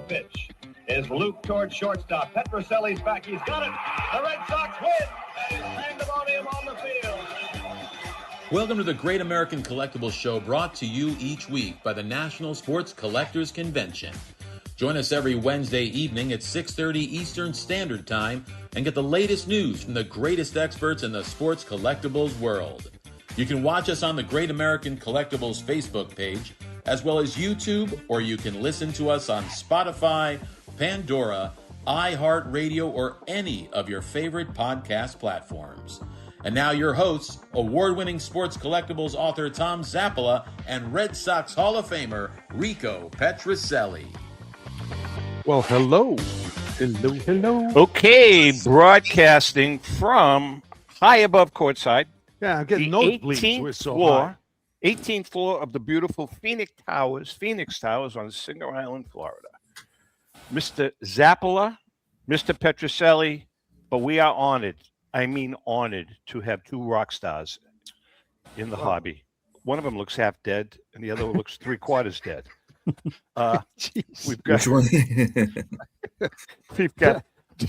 the pitch is Luke towards shortstop. Petroselli's back. He's got it. The Red Sox win. And pandemonium on the field. Welcome to the Great American Collectibles Show, brought to you each week by the National Sports Collectors Convention. Join us every Wednesday evening at 6:30 Eastern Standard Time and get the latest news from the greatest experts in the sports collectibles world. You can watch us on the Great American Collectibles Facebook page, as well as YouTube, or you can listen to us on Spotify, Pandora, iHeartRadio, or any of your favorite podcast platforms. And now your hosts, award-winning sports collectibles author Tom Zappola and Red Sox Hall of Famer Rico Petroselli. Well, hello. Okay, broadcasting from high above courtside. Yeah, I'm getting nosebleeds. We're so high. 18th floor of the beautiful Phoenix Towers on Singer Island, Florida. Mr. Zappola, Mr. Petroselli, but we are honored. I mean honored to have two rock stars in the hobby. One of them looks half dead, and the other one looks three-quarters dead. We've got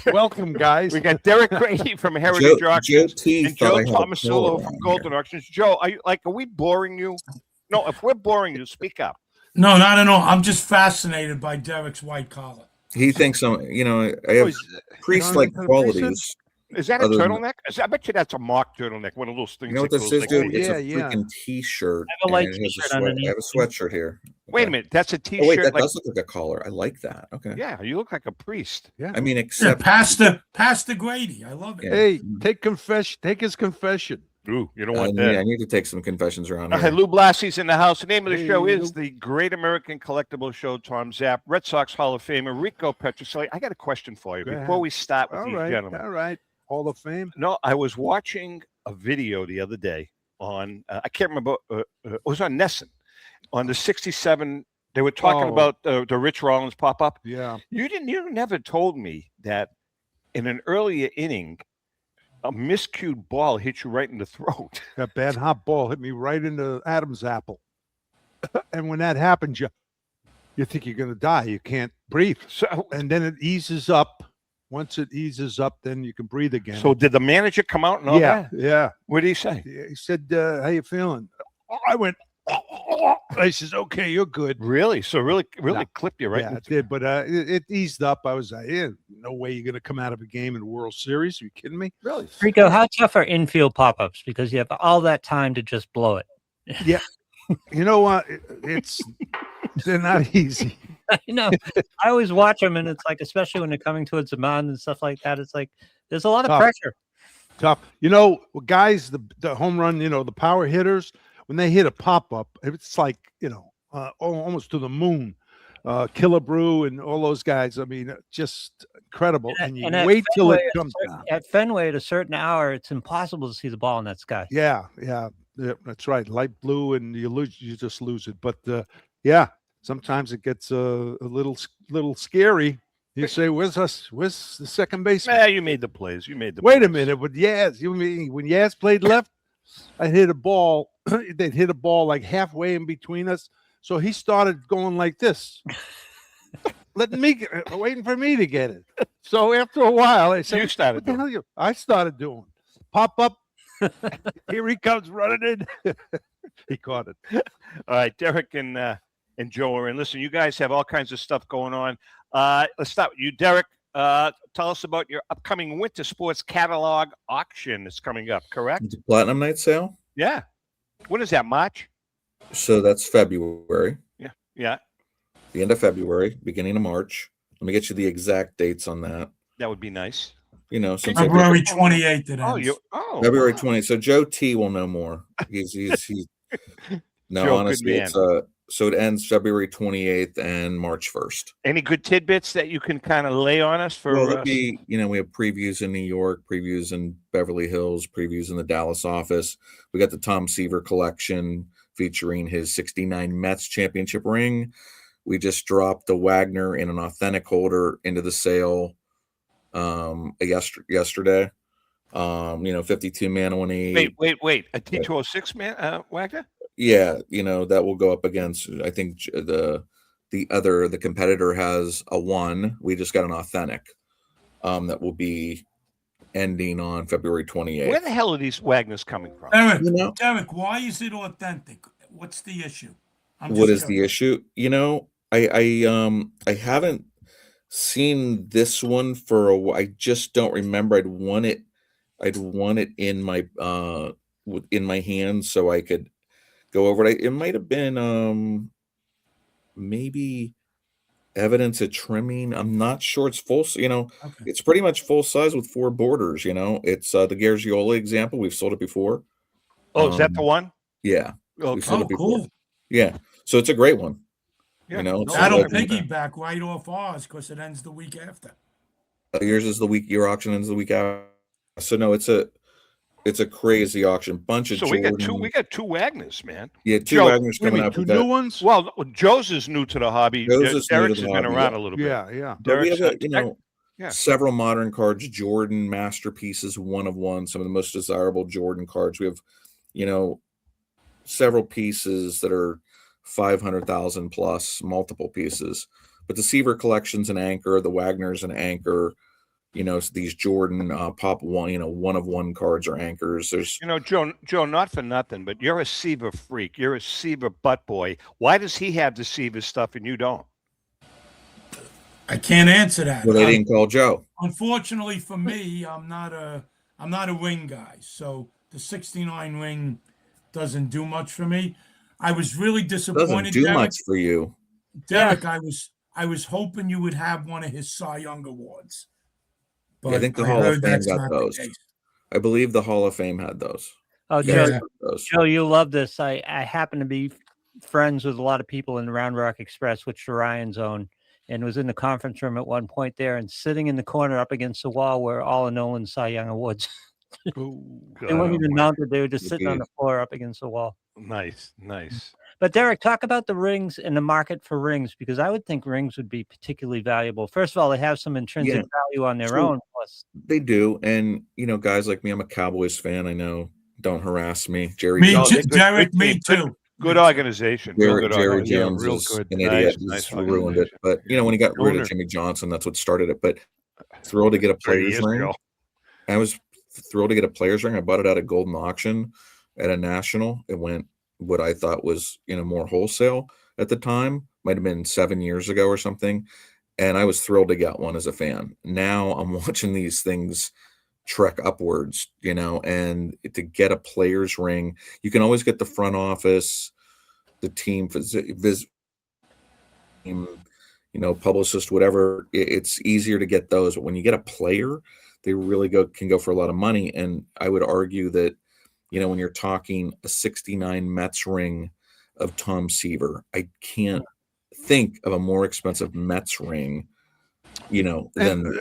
welcome, guys. We got Derek Grady from Heritage Auctions and Joe Tomasulo from Golden Auctions. Joe, are we boring you? No, if we're boring you, speak up. No, not at all. I'm just fascinated by Derek's white collar. He thinks I have priest-like qualities. Is that a turtleneck? I bet you that's a mock turtleneck. One of those things. You know what this is, dude? It's a freaking T-shirt. I have a light T-shirt underneath. I have a sweatshirt here. Okay. Wait a minute, that's a T-shirt. Oh, wait, that does look like a collar. I like that. Okay. Yeah, you look like a priest. Yeah. I mean, except Pastor Grady. I love it. Yeah. Hey, take his confession. Ooh, you don't want that. I need to take some confessions around here. Lou Blassi's in the house. The name of the show is the Great American Collectible Show. Tom Zapp, Red Sox Hall of Famer Rico Petroselli. I got a question for you before we start with these gentlemen. All right. Hall of Fame. No, I was watching a video the other day on, I can't remember, it was on Nesson, on the 67. They were talking about the Rich Rollins pop-up. Yeah. You never told me that in an earlier inning, a miscued ball hit you right in the throat. That bad hot ball hit me right in the Adam's apple. And when that happens, you think you're going to die. You can't breathe. And then it eases up. Once it eases up, then you can breathe again. So did the manager come out and all that? Yeah. What did he say? He said, how you feeling? I went, I says, okay, you're good. Really? So really clipped you right? Yeah, it did, but it eased up. I was like, no way you're going to come out of a game in the World Series. Are you kidding me? Really? Rico, how tough are infield pop-ups? Because you have all that time to just blow it. Yeah. You know what? They're not easy. I know. I always watch them, and it's like, especially when they're coming towards the mound and stuff like that, it's like there's a lot of pressure. Tough. Guys, the home run, the power hitters, when they hit a pop-up, it's like, almost to the moon. Killebrew and all those guys. I mean, just incredible. And you wait till it comes down. At Fenway, at a certain hour, it's impossible to see the ball in that sky. Yeah, that's right. Light blue, and you just lose it. But sometimes it gets a little scary. You say, "Where's the second baseman?" Yeah, you made the plays. Wait a minute, but you mean when Yaz played left, I hit a ball. They'd hit a ball like halfway in between us. So he started going like this, waiting for me to get it. So after a while, I said, "What the hell I started doing pop up. Here he comes running in." He caught it. All right, Derek and Joe are in. Listen, you guys have all kinds of stuff going on. Let's start with you, Derek. Tell us about your upcoming winter sports catalog auction that's coming up, correct? The Platinum Night Sale? Yeah. When is that, March? So that's February. Yeah. The end of February, beginning of March. Let me get you the exact dates on that. That would be nice. Since February 28th. February 20th. So Joe T will know more. He's no, Joe, honestly, it's so it ends February 28th and March 1st. Any good tidbits that you can kind of lay on us for? Well, it'd be, we have previews in New York, previews in Beverly Hills, previews in the Dallas office. We got the Tom Seaver collection featuring his 69 Mets championship ring. We just dropped the Wagner in an authentic holder into the sale yesterday. 52 Manawini. Wait. A T206 Wagner? Yeah, that will go up against, I think, the the competitor has a 1. We just got an authentic that will be ending on February 28th. Where the hell are these Wagners coming from? Derek, You know- Derek, why is it authentic? What's the issue? What is the issue? I haven't seen this one for a while. I just don't remember. I'd want it in my hand so I could go over it. It might have been maybe evidence of trimming. I'm not sure. It's full. Okay. It's pretty much full size with 4 borders. It's the Gargiola example. We've sold it before. Oh, is that the one? Yeah. Okay. We sold Oh, it before. cool. Yeah. So it's a great one. Yeah, It's That'll a- piggyback right off ours because it ends the week after. yours is the week. Your auction ends the week after. So no, it's a crazy auction. Bunch of So we got Jordan. two Wagners, man. Yeah, 2 Joe, Wagners What do you coming mean, out 2 with new that. ones? Well, Joe's is new to the hobby. Joe's is new to Derek's the has been hobby, around yeah. a little bit. Yeah. But we Derek's have yeah. several modern cards, Jordan masterpieces, 1 of 1, some of the most desirable Jordan cards. We have, several pieces that are 500,000 plus, multiple pieces. But the Seaver collection's an anchor, the Wagner's an anchor. These Jordan pop 1, 1 of 1 cards are anchors. There's Joe, not for nothing, but you're a Seaver freak. You're a Seaver butt boy. Why does he have the Seaver stuff and you don't? I can't answer that. well, they didn't call Joe. Unfortunately for me, I'm not a ring guy, so the 69 ring doesn't do much for me. I was really Doesn't disappointed. do Derek. much for you. Derek, I was hoping you would have one of his Cy Young awards. But I think the Hall of heard Fame that's got not the those. case. I believe the Hall of Fame had those. Oh, Yeah. Joe, Those. Joe, you love this. I happen to be friends with a lot of people in the Round Rock Express, which the Ryan's own, and was in the conference room at one point there, and sitting in the corner up against the wall were all of Nolan's Cy Young Awards. They weren't even mounted; they were just sitting on the floor up against the wall. Nice. But Derek, talk about the rings and the market for rings, because I would think rings would be particularly valuable. First of all, they have some intrinsic value on their So- own. Plus, They do. And, guys like me, I'm a Cowboys fan. I know. Don't harass me. Jerry Me Jones. too, good- Derek. good Me team. too. Good organization. Real Jerry, good Jerry organization. Yeah, Jones real is good. an idiot. Nice He's ruined it. organization. But, when he got rid Owner. of Jimmy Johnson, that's what started it. But thrilled to get a 30 player's years ring. ago. I was thrilled to get a player's ring. I bought it at a Golden auction at a national. It went what I thought was, more wholesale at the time. Might have been 7 years ago or something. And I was thrilled to get one as a fan. Now I'm watching these things trek upwards, and to get a player's ring, you can always get the front office, the team, publicist, whatever. It's easier to get those. But when you get a player, they really can go for a lot of money. And I would argue that, when you're talking a 69 Mets ring of Tom Seaver, I can't think of a more expensive Mets ring, than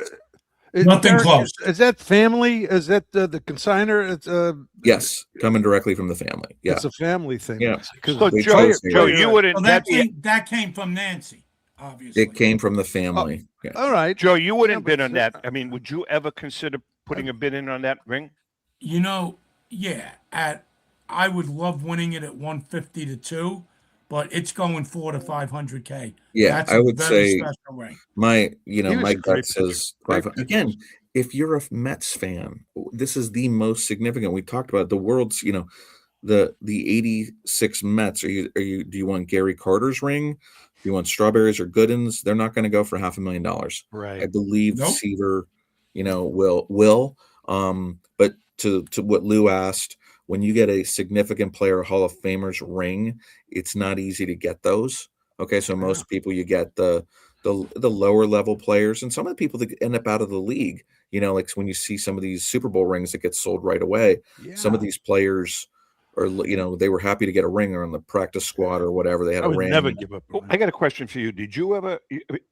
Nothing Derek, close. Is that family? Is that the consigner? It's yes, coming directly from the family. Yeah. It's a family thing. Yeah. Because So They Joe, chose me. Joe, you wouldn't. Well, that came from Nancy, obviously. It came from the family. Yeah. all right. Joe, you wouldn't Yeah, bid on but- that. I mean, would you ever consider putting a bid in on that ring? Yeah. I would love winning it at 150 to 2, but it's going 400 to 500K. Yeah, That's I would a very say special ring. my was my a great gut says pitcher. 500. Again, if you're a Mets fan, this is the most significant. We talked about the world's, the 86 Mets. Do you want Gary Carter's ring? Do you want Strawberries or Goodins? They're not going to go for $500,000. I Right. believe Nope. Seaver, will. But to what Lou asked, when you get a significant player Hall of Famer's ring, it's not easy to get those. Okay, so most people, you get the lower level players, and some of the people that end up out of the league. Like when you see some of these Super Bowl rings that get sold right away. Some of these players are, they were happy to get a ring or on the practice squad or whatever. They had I a would ring. never give up. I got a question for you. Did you ever?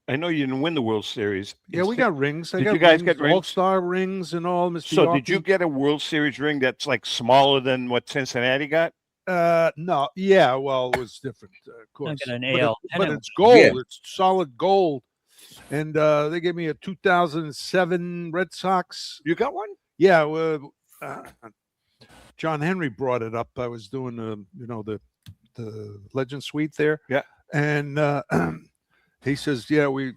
I know you didn't win the World Series. Yeah, we got rings. Did you guys get rings? All-Star rings and all, Mr. So did Yawkey. you get a World Series ring that's like smaller than what Cincinnati got? No. Yeah. Well, it was different, of I course. got an But AL. but it's gold. Yeah. It's solid gold. And they gave me a 2007 Red Sox. You got one? Yeah. John Henry brought it up. I was doing the Legend Suite there. Yeah. And He says, "Yeah, we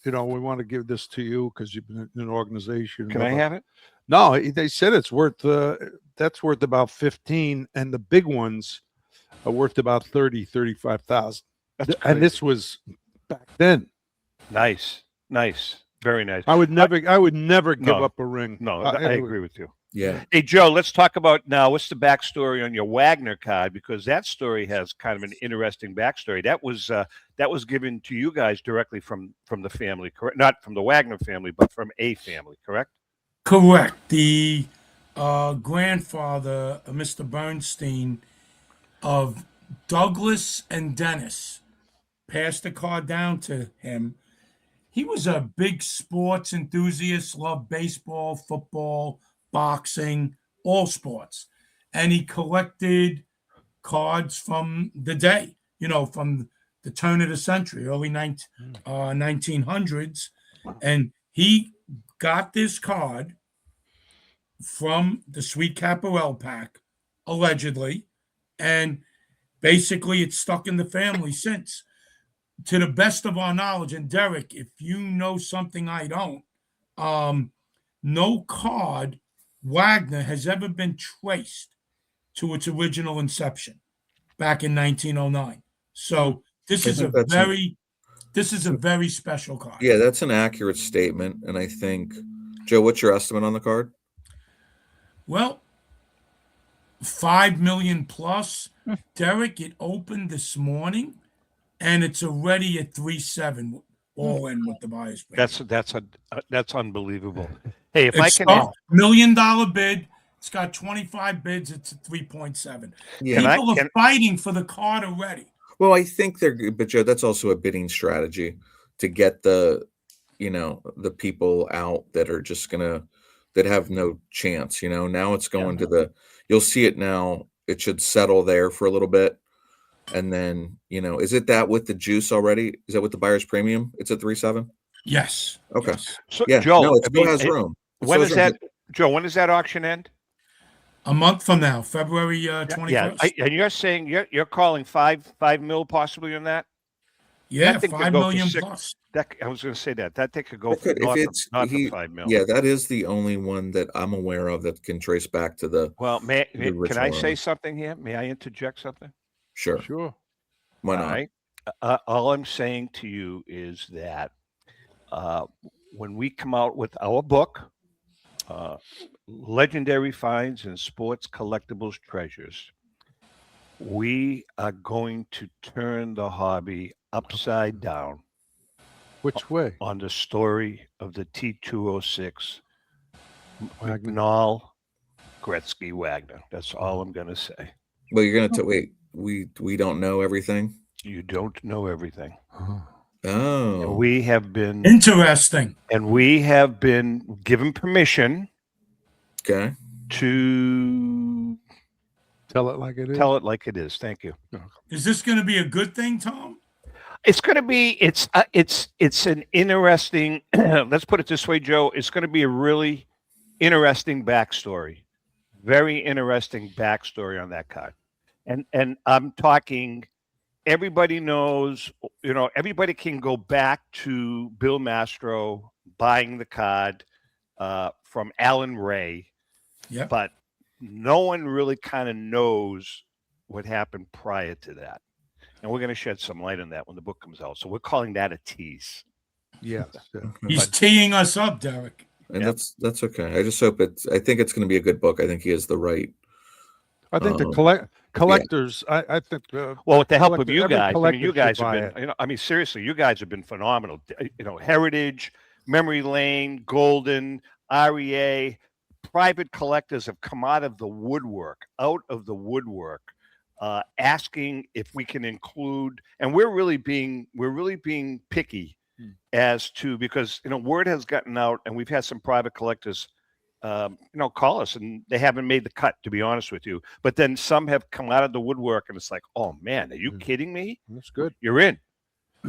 want to give this to you because you've been in an organization." Can I have it? No, they said it's worth. That's worth about 15, and the big ones are worth about 35,000. That's And this was back then. Nice. Very nice. I would never give No. up a ring. No, I agree with you. Yeah. Hey, Joe, let's talk about now what's the backstory on your Wagner card, because that story has kind of an interesting backstory. That was given to you guys directly from the family, correct? Not from the Wagner family, but from a family, correct? Correct. The grandfather, Mr. Bernstein, of Douglas and Dennis, passed the card down to him. He was a big sports enthusiast, loved baseball, football, boxing, all sports. And he collected cards from the day, from the turn of the century, early 1900s. And he got this card from the Sweet Caparel pack, allegedly. And basically it's stuck in the family since. To the best of our knowledge, and Derek, if you know something I don't, no card Wagner has ever been traced to its original inception back in 1909. So this is a very special card. Yeah, that's an accurate statement. And I think, Joe, what's your estimate on the card? Well, 5 million plus. Derek, it opened this morning. And it's already at 3.7, all in with the buyer's premium. That's unbelievable. Hey, if It's I can, $1 million bid. It's got 25 bids. It's at 3.7. Yeah. People are fighting for the card already. Well, I think but Joe, that's also a bidding strategy to get the people out that are just that have no chance. Now it's going to you'll see it now. It should settle there for a little bit. And then, is it that with the juice already? Is that with the buyer's premium? It's at 3.7? Yes. Okay. Yes. So, Yeah. Joe, No, it still has room. When is that, Joe? When does that auction end? A month from now, February 21st. Yeah, and you're saying you're calling five mil possibly on that? Yeah, That thing could 5 go for million 6. plus. I was going to say that thing could go It for could, if not he, for 5 mil. yeah, that is the only one that I'm aware of that can trace back to the. Well, can I original say owner. something here? May I interject something? Sure. Why not? All right. All I'm saying to you is that when we come out with our book, Legendary Finds and Sports Collectibles Treasures, we are going to turn the hobby upside down. Which way? On the story of the T206 McNall Gretzky Wagner. That's all I'm going to say. Well, you're going to wait. We don't know everything. You don't know everything. Oh, And we have been Interesting. and we have been given permission okay. to Tell it like it is. tell it like it is. Thank you. Is this going to be a good thing, Tom? It's going to be. It's an interesting. Let's put it this way, Joe. It's going to be a really interesting backstory. Very interesting backstory on that card. And I'm talking. Everybody knows. Everybody can go back to Bill Mastro buying the card from Alan Ray. Yeah. But no one really kind of knows what happened prior to that. And we're going to shed some light on that when the book comes out. So we're calling that a tease. Yes. He's teeing us up, Derek. And that's okay. I just hope I think it's going to be a good book. I think he has the right. I think the collectors. Yeah. I think. Well, with the help of you guys, you guys have it. been. Seriously, you guys have been phenomenal. Heritage, Memory Lane, Golden, REA, private collectors have come out of the woodwork, asking if we can include, and we're really being picky as to, because word has gotten out, and we've had some private collectors call us, and they haven't made the cut, to be honest with you. But then some have come out of the woodwork, and it's like, oh man, are you kidding me? That's good. You're in.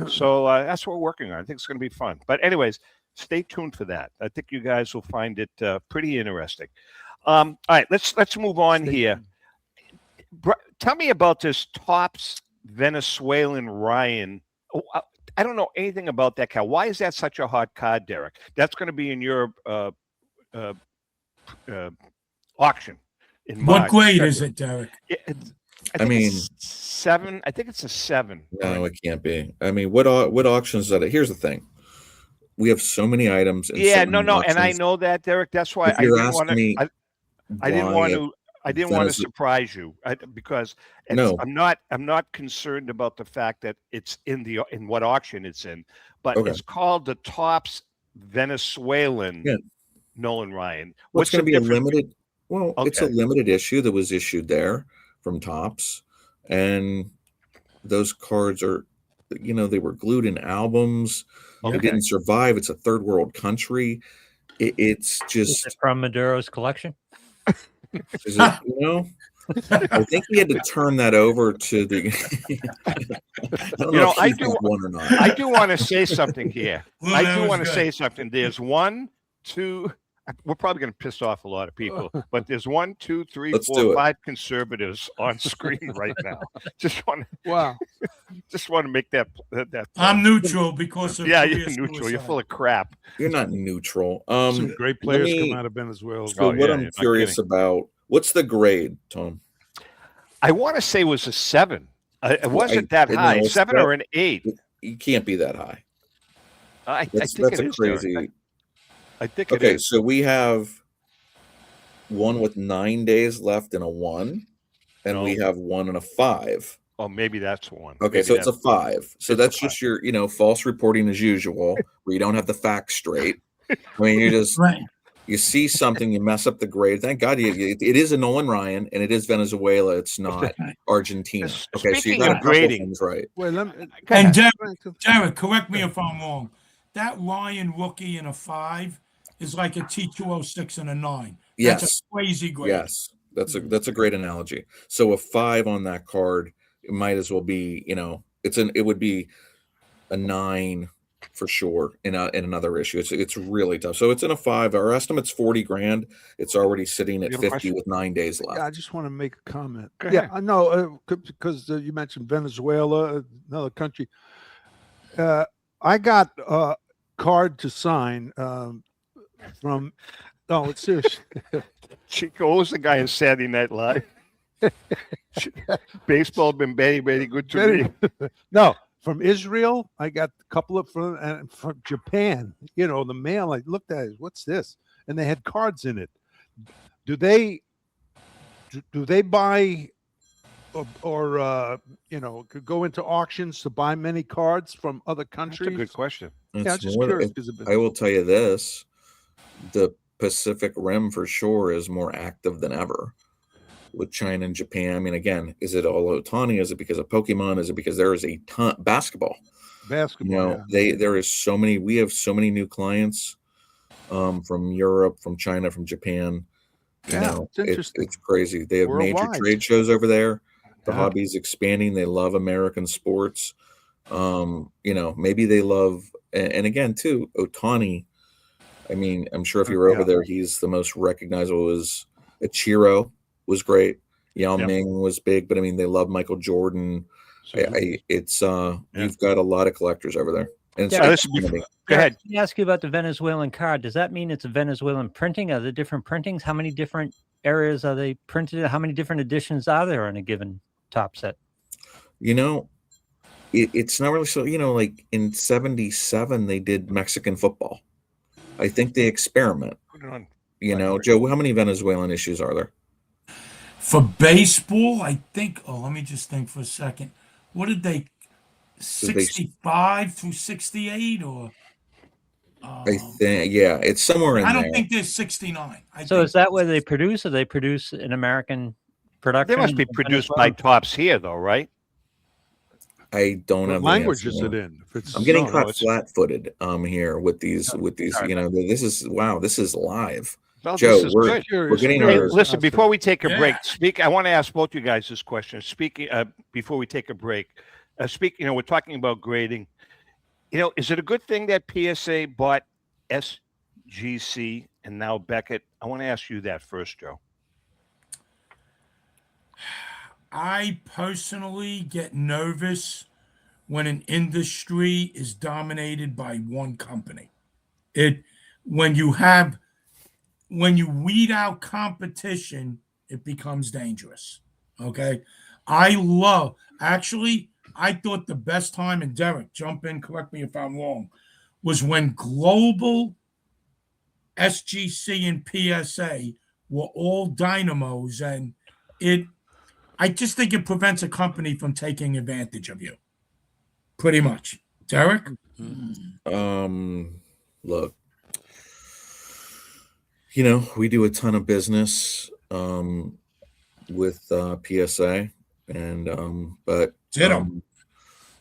So that's what we're working on. I think it's going to be fun. But anyways, stay tuned for that. I think you guys will find it pretty interesting. All right, let's move on here. Tell me about this Topps Venezuelan Ryan. I don't know anything about that cow. Why is that such a hot card, Derek? That's going to be in your auction in March. What grade is it, Derek? I think it's 7. I think it's a 7. No, it can't be. I mean, what auctions that? Here's the thing: we have so many items. And yeah, so many no, and I auctions. know that, Derek. That's why If I you're didn't want asking to. me I didn't why want to. I didn't want to Venezuela- surprise you because No. I'm not concerned about the fact that it's in what auction it's in, but Okay. it's called the Tops Venezuelan Yeah. Nolan Ryan. Well, it's going to be a limited. Well, it's a Okay. limited issue that was issued there from Topps, and those cards are, they were glued in albums. Okay. They didn't survive. It's a third world country. It's Is just, it from Maduro's collection? is it, I think he had to turn that over to the. I don't know if I he do- one or not. I do want to say something here. Well, I that do was want to good. say something. There's 1, 2. We're probably going to piss off a lot of people, but there's 1, 2, 3, Let's 4, do it. 5 conservatives on screen right now. Just want Wow. to make that. I'm neutral because of Yeah, career you're neutral. You're suicide. full of crap. You're not neutral. Some great players me- come out of Venezuela. So what yeah, I'm you're not curious kidding. about, what's the grade, Tom? I want to say it was a 7. It Well, wasn't that no, high. it's 7 that- or an 8. You can't be that high. I That's think it a is, Derek. crazy. I think it Okay, is. so we have one with 9 days left and a 1, and we No. have 1 and a 5. Oh, maybe that's one. Okay, Maybe so it's a 5. So it's a that's just your, false reporting as usual, where you don't have the facts straight. I mean, you just Right. you see something, you mess up the grade. Thank God it is a Nolan Ryan, and it is Venezuela. It's not Argentina. Okay, so you Speaking got a of couple grading- things right. Wait, let me. And Go Derek, correct me if I'm wrong. That Ryan rookie in a 5 is like a T206 and a 9. That's Yes. a crazy grade. Yes, that's a great analogy. So a 5 on that card, it might as well be, it would be a 9 for sure in another issue. It's really tough. So it's in a 5. Our estimate's 40 grand. It's already sitting at You have a 50 question? with 9 days left. Yeah, I just want to make a comment. Go Yeah, ahead. I know because you mentioned Venezuela, another country. I got a card to sign from. No, it's serious. Chico, what was the guy in Saturday Night Live? Baseball been very, very good to me. No, from Israel. I got a couple of from Japan. The mail. I looked at it. What's this? And they had cards in it. Do they buy or go into auctions to buy many cards from other That's countries? a good question. Yeah, It's I'm just more- curious because I will tell you this: the Pacific Rim for sure is more active than ever with China and Japan. I mean, again, is it all Otani? Is it because of Pokemon? Is it because there is a ton basketball? basketball. There is so many. We have so many new clients from Europe, from China, from Japan. It's interesting. It's crazy. They have major Worldwide. trade shows over there. The Yeah. hobby's expanding. They love American sports. Maybe they love, and again too, Otani. I mean, I'm sure if you were over Yeah. there, he's the most recognizable. Was Ichiro was great. Yao Yeah. Ming was big, but I mean, they love Michael Jordan. You've got a lot of collectors over there. And it's Yeah, this is expanding. Go ahead. Let me ask you about the Venezuelan card. Does that mean it's a Venezuelan printing? Are there different printings? How many different areas are they printed in? How many different editions are there on a given top set? It's not really so. Like in '77, they did Mexican football. I think they experiment. Put it on. Joe, how many Venezuelan issues are there? For baseball, I think. Oh, let me just think for a second. What did they? 65 through 68, or? I think, yeah, it's somewhere in I there. don't think there's 69. So is that where they produce, or they produce an American production? They must be in produced by Venezuela? Tops here, though, right? I don't What have the language answer. is it in? If it's I'm getting No, caught it's- flat-footed here with these All right. this is live. Well, Joe, this is we're good. we're getting Hey, our listen, before we take a break, Yeah. I want to ask both you guys this question. Speaking before we take a break, we're talking about grading. Is it a good thing that PSA bought SGC and now Beckett? I want to ask you that first, Joe. I personally get nervous when an industry is dominated by one company. When you weed out competition, it becomes dangerous. Okay. I thought the best time, and Derek, jump in, correct me if I'm wrong, was when global SGC and PSA were all dynamos, and I just think it prevents a company from taking advantage of you. Pretty much. Derek? Look, we do a ton of business with PSA, and but Ditto.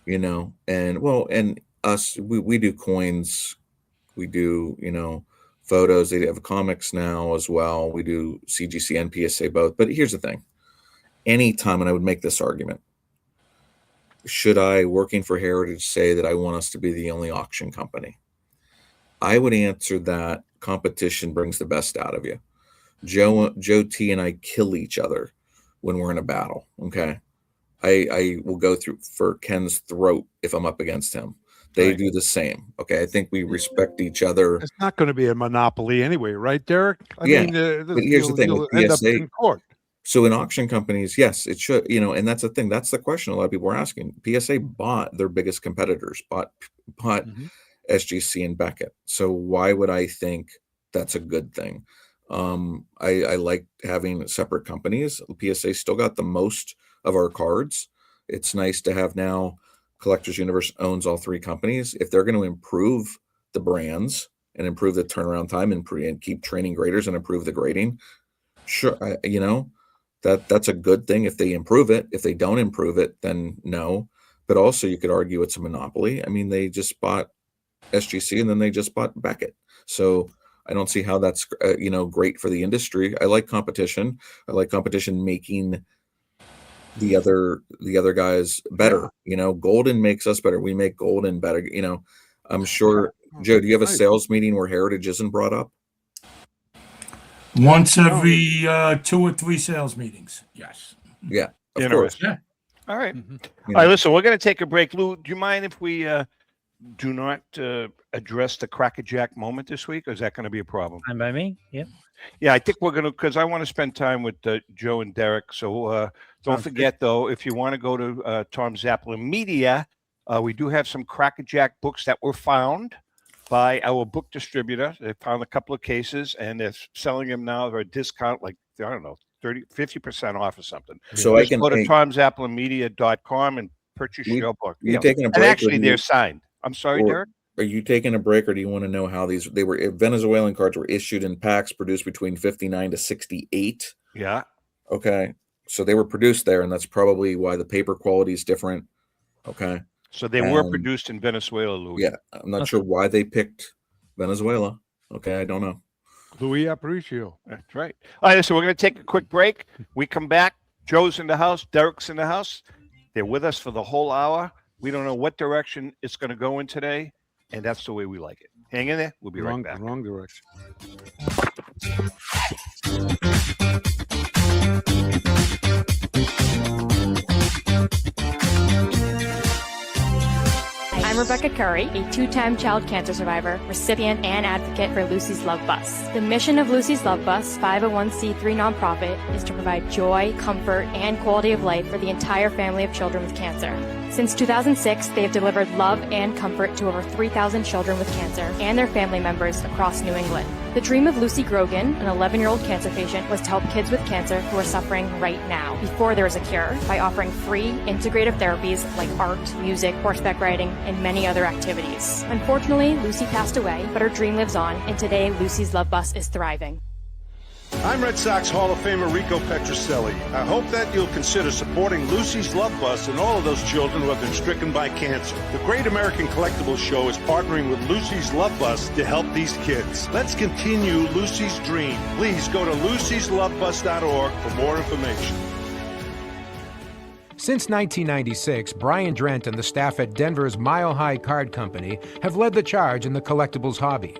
and us, we do coins, we do photos. They have comics now as well. We do CGC and PSA both. But here's the thing: anytime, and I would make this argument, should I, working for Heritage, say that I want us to be the only auction company? I would answer that competition brings the best out of you. Joe T and I kill each other when we're in a battle. Okay. I will go for Ken's throat if I'm up against him. They do the same. Okay. I think we respect each other. It's not going to be a monopoly anyway, right, Derek? But here's the thing with end up PSA. in court. So in auction companies, yes, it should, and that's the thing. That's the question a lot of people are asking. PSA bought their biggest competitors, bought SGC and Beckett. So why would I think that's a good thing? I like having separate companies. PSA still got the most of our cards. It's nice to have now Collectors Universe owns all three companies. If they're going to improve the brands and improve the turnaround time and keep training graders and improve the grading, sure, that's a good thing if they improve it. If they don't improve it, then no. But also you could argue it's a monopoly. I mean, they just bought SGC and then they just bought Beckett. So I don't see how that's great for the industry. I like competition. I like competition making the other guys better. Golden makes us better. We make Golden better. I'm sure. Joe, do you have a sales meeting where Heritage isn't brought up? Once every 2 or 3 sales meetings. Yes. Yeah, of course. Yeah. All right. All right, listen, we're going to take a break. Lou, do you mind if we do not address the crackerjack moment this week, or is that going to be a problem? Fine by me. Yeah. Yeah, I think we're going to, because I want to spend time with Joe and Derek. So don't forget, though, if you want to go to Tom Zappala Media, we do have some crackerjack books that were found by our book distributor. They found a couple of cases, and they're selling them now for a discount, like, I don't know, 50% off or something. So just go to tomzappalamedia.com and purchase your book. Taking a break, and actually, they're signed. I'm sorry, Derek? Are you taking a break, or do you want to know how they were Venezuelan cards were issued in packs produced between 59 to 68? Yeah. Okay. So they were produced there, and that's probably why the paper quality is different. Okay. So they were produced in Venezuela, Louis. Yeah. I'm not sure why they picked Venezuela. Okay. I don't know. Louis Aparicio. That's right. All right. So we're going to take a quick break. We come back. Joe's in the house. Derek's in the house. They're with us for the whole hour. We don't know what direction it's going to go in today, and that's the way we like it. Hang in there. We'll be right back. Wrong direction. I'm Rebecca Curry, a 2-time child cancer survivor, recipient, and advocate for Lucy's Love Bus. The mission of Lucy's Love Bus, 501c3 nonprofit, is to provide joy, comfort, and quality of life for the entire family of children with cancer. Since 2006, they have delivered love and comfort to over 3,000 children with cancer and their family members across New England. The dream of Lucy Grogan, an 11-year-old cancer patient, was to help kids with cancer who are suffering right now, before there is a cure, by offering free, integrative therapies like art, music, horseback riding, and many other activities. Unfortunately, Lucy passed away, but her dream lives on, and today Lucy's Love Bus is thriving. I'm Red Sox Hall of Famer Rico Petroselli. I hope that you'll consider supporting Lucy's Love Bus and all of those children who have been stricken by cancer. The Great American Collectibles Show is partnering with Lucy's Love Bus to help these kids. Let's continue Lucy's dream. Please go to lucyslovebus.org for more information. Since 1996, Brian Drent and the staff at Denver's Mile High Card Company have led the charge in the collectibles hobby.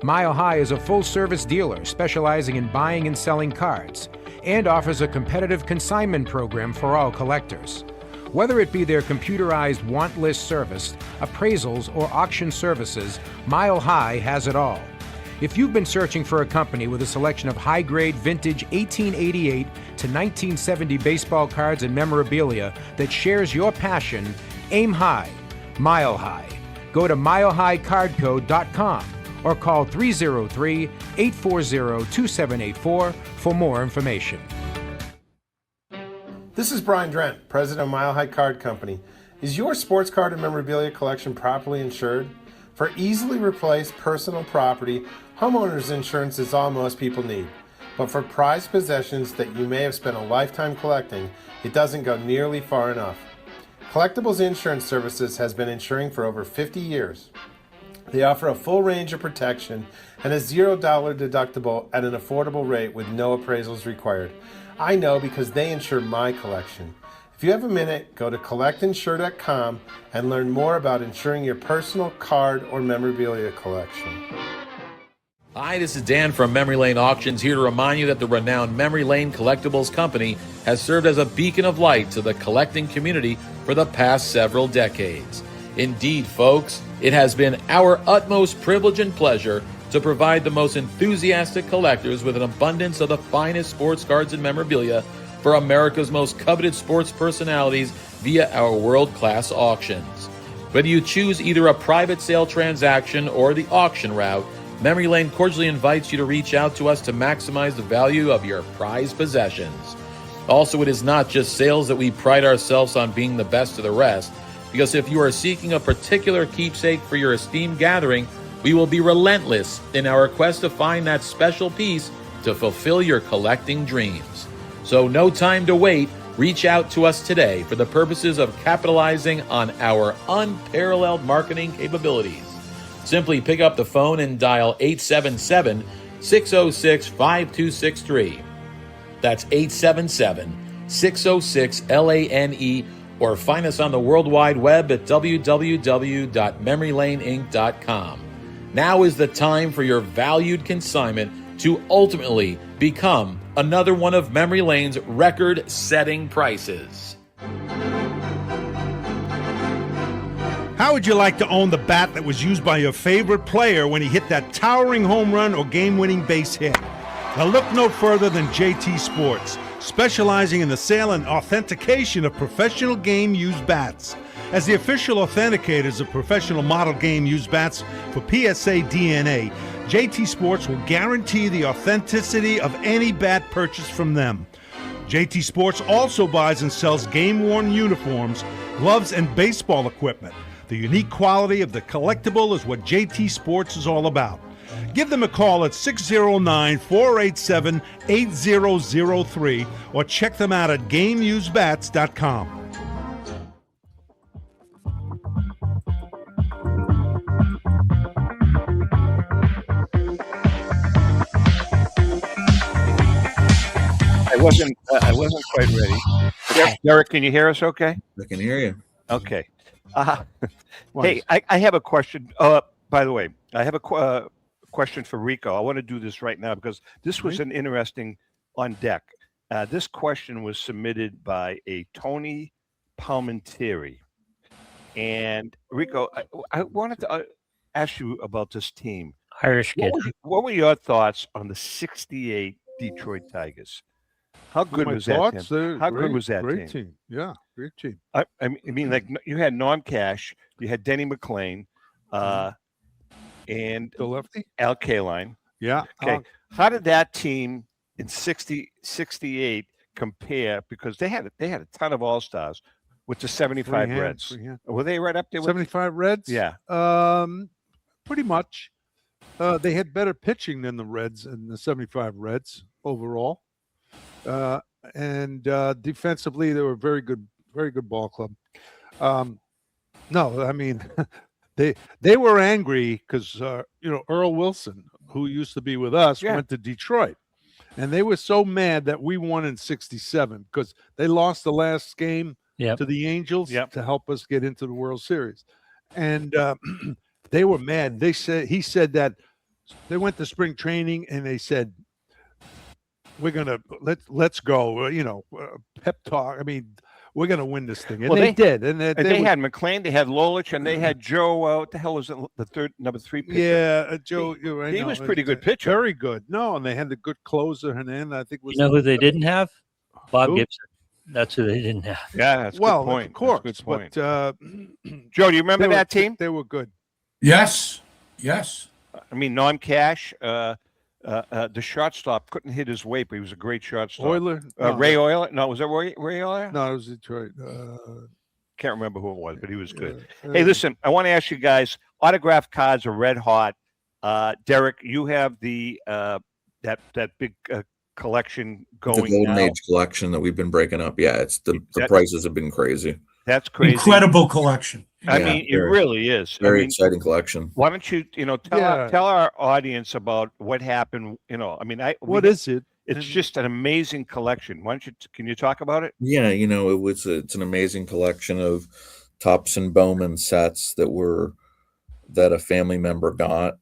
Mile High is a full-service dealer specializing in buying and selling cards and offers a competitive consignment program for all collectors. Whether it be their computerized want list service, appraisals, or auction services, Mile High has it all. If you've been searching for a company with a selection of high-grade vintage 1888 to 1970 baseball cards and memorabilia that shares your passion, aim high, Mile High. Go to milehighcardco.com or call 303-840-2784 for more information. This is Brian Drent, president of Mile High Card Company. Is your sports card and memorabilia collection properly insured? For easily replaced personal property, homeowners insurance is all most people need. But for prized possessions that you may have spent a lifetime collecting, it doesn't go nearly far enough. Collectibles Insurance Services has been insuring for over 50 years. They offer a full range of protection and a $0 deductible at an affordable rate with no appraisals required. I know because they insure my collection. If you have a minute, go to collectinsure.com and learn more about insuring your personal card or memorabilia collection. Hi, this is Dan from Memory Lane Auctions, here to remind you that the renowned Memory Lane Collectibles Company has served as a beacon of light to the collecting community for the past several decades. Indeed, folks, it has been our utmost privilege and pleasure to provide the most enthusiastic collectors with an abundance of the finest sports cards and memorabilia for America's most coveted sports personalities via our world-class auctions. Whether you choose either a private sale transaction or the auction route, Memory Lane cordially invites you to reach out to us to maximize the value of your prized possessions. Also, it is not just sales that we pride ourselves on being the best of the rest, because if you are seeking a particular keepsake for your esteemed gathering, we will be relentless in our quest to find that special piece to fulfill your collecting dreams. So no time to wait. Reach out to us today for the purposes of capitalizing on our unparalleled marketing capabilities. Simply pick up the phone and dial 877-606-5263. That's 877-606-LANE, or find us on the World Wide Web at www.memorylaneinc.com. Now is the time for your valued consignment to ultimately become another one of Memory Lane's record-setting prices. How would you like to own the bat that was used by your favorite player when he hit that towering home run or game-winning base hit? Now look no further than JT Sports, specializing in the sale and authentication of professional game-used bats. As the official authenticators of professional model game-used bats for PSA DNA, JT Sports will guarantee the authenticity of any bat purchased from them. JT Sports also buys and sells game-worn uniforms, gloves, and baseball equipment. The unique quality of the collectible is what JT Sports is all about. Give them a call at 609-487-8003 or check them out at GameUseBats.com. I wasn't quite ready. Derek, can you hear us okay? I can hear you. Okay. Hey, I have a question. By the way, I have a question for Rico. I want to do this right now because this was an interesting on deck. This question was submitted by a Tony Palmentieri. And Rico, I wanted to ask you about this team. Irish kid. What were your thoughts on the 68 Detroit Tigers? How good was that team? How good was that great team? Yeah, great team. I mean, like you had Norm Cash, you had Denny McClain, and the lefty Al Kaline. Yeah. Okay. How did that team in 68 compare? Because they had a ton of all-stars with the 75 Reds. Were they right up there with 75 Reds? Yeah. Pretty much. They had better pitching than the Reds and the 75 Reds overall. And defensively, they were very good ball club. No, I mean, they were angry because Earl Wilson, who used to be with us, went to Detroit, and they were so mad that we won in '67 because they lost the last game to the Angels to help us get into the World Series, and they were mad. He said that they went to spring training and they said, we're gonna let's go. Pep talk. I mean, we're gonna win this thing, and Well, they they- did. And They were- had McClain, they had Lolich, and they had Joe. What the hell was it? The third, number 3 pitcher. yeah, Joe. He was pretty good pitcher. Very good. No, and they had the good closer, and I think was. You know who they didn't have? Bob Who? Gibson. That's who they didn't have. Yeah, that's a Well, good point. of course, That's a good point. but Joe, do you remember they were- that team? They were good. Yes. Yes. I mean, Norm Cash, the shortstop couldn't hit his weight, but he was a great shortstop. Euler, no, Ray Euler? No, was it Ray Euler? No, it was Detroit. Can't remember who it was, but he was good. Yeah, Hey, listen, I want to ask you guys, autograph cards are red hot. Derek, you have the that big collection The going Golden now. Age collection that we've been breaking up. Yeah, it's the That- prices have been crazy. That's crazy. Incredible collection. I Yeah, mean, it very- really is. Very I mean, exciting collection. why don't you, tell Yeah. tell our audience about what happened? I mean, What is it? It's just an amazing collection. Why don't you? Can you talk about it? Yeah, it's an amazing collection of Thompson Bowman sets that a family member got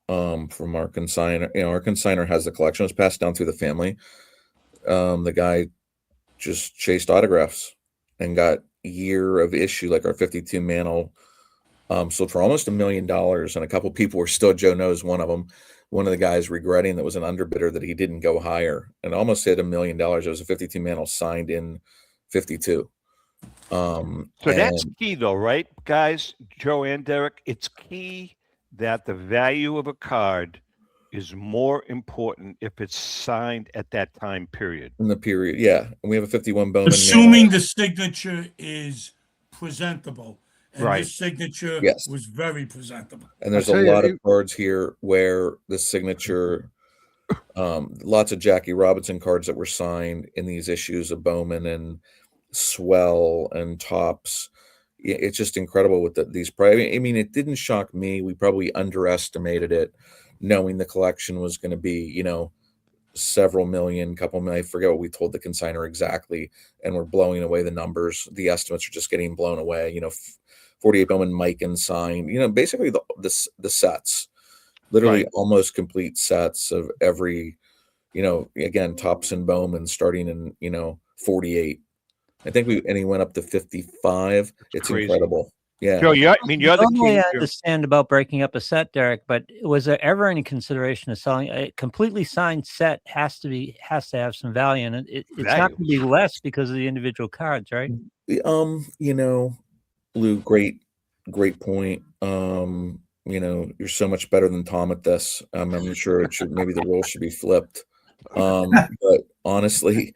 from our consignor. Our consignor has the collection. It was passed down through the family. The guy just chased autographs and got year of issue, like our 52 Mantle, sold for almost $1 million. And a couple people were still, Joe knows one of them, one of the guys regretting that was an underbidder that he didn't go higher, and almost hit $1 million. It was a 52 Mantle signed in 52. So that's key, though, right, guys? Joe and Derek, it's key that the value of a card is more important if it's signed at that time period. In the period, yeah. And we have a 51 Bowman. Assuming the signature is presentable. And Right. this signature Yes. was very presentable. And there's I'll a tell you, lot of cards here where the signature, lots of Jackie Robinson cards that were signed in these issues of Bowman and Swell and Tops. It's just incredible with these. I mean, it didn't shock me. We probably underestimated it, knowing the collection was going to be, several million, couple million. I forget what we told the consignor exactly, and we're blowing away the numbers. The estimates are just getting blown away. 48 Bowman Mike and sign. Basically the sets, literally Right. almost complete sets of every. Again, Thompson Bowman starting in 48. I think he went up to 55. It's crazy. incredible. Yeah. Joe, you're the Normally, king. I understand about breaking up a set, Derek, but was there ever any consideration of selling a completely signed set? Has to have some value, and it's not going to be less because of the individual cards, right? Lou, great point. You're so much better than Tom at this. I'm sure maybe the role should be flipped. But honestly,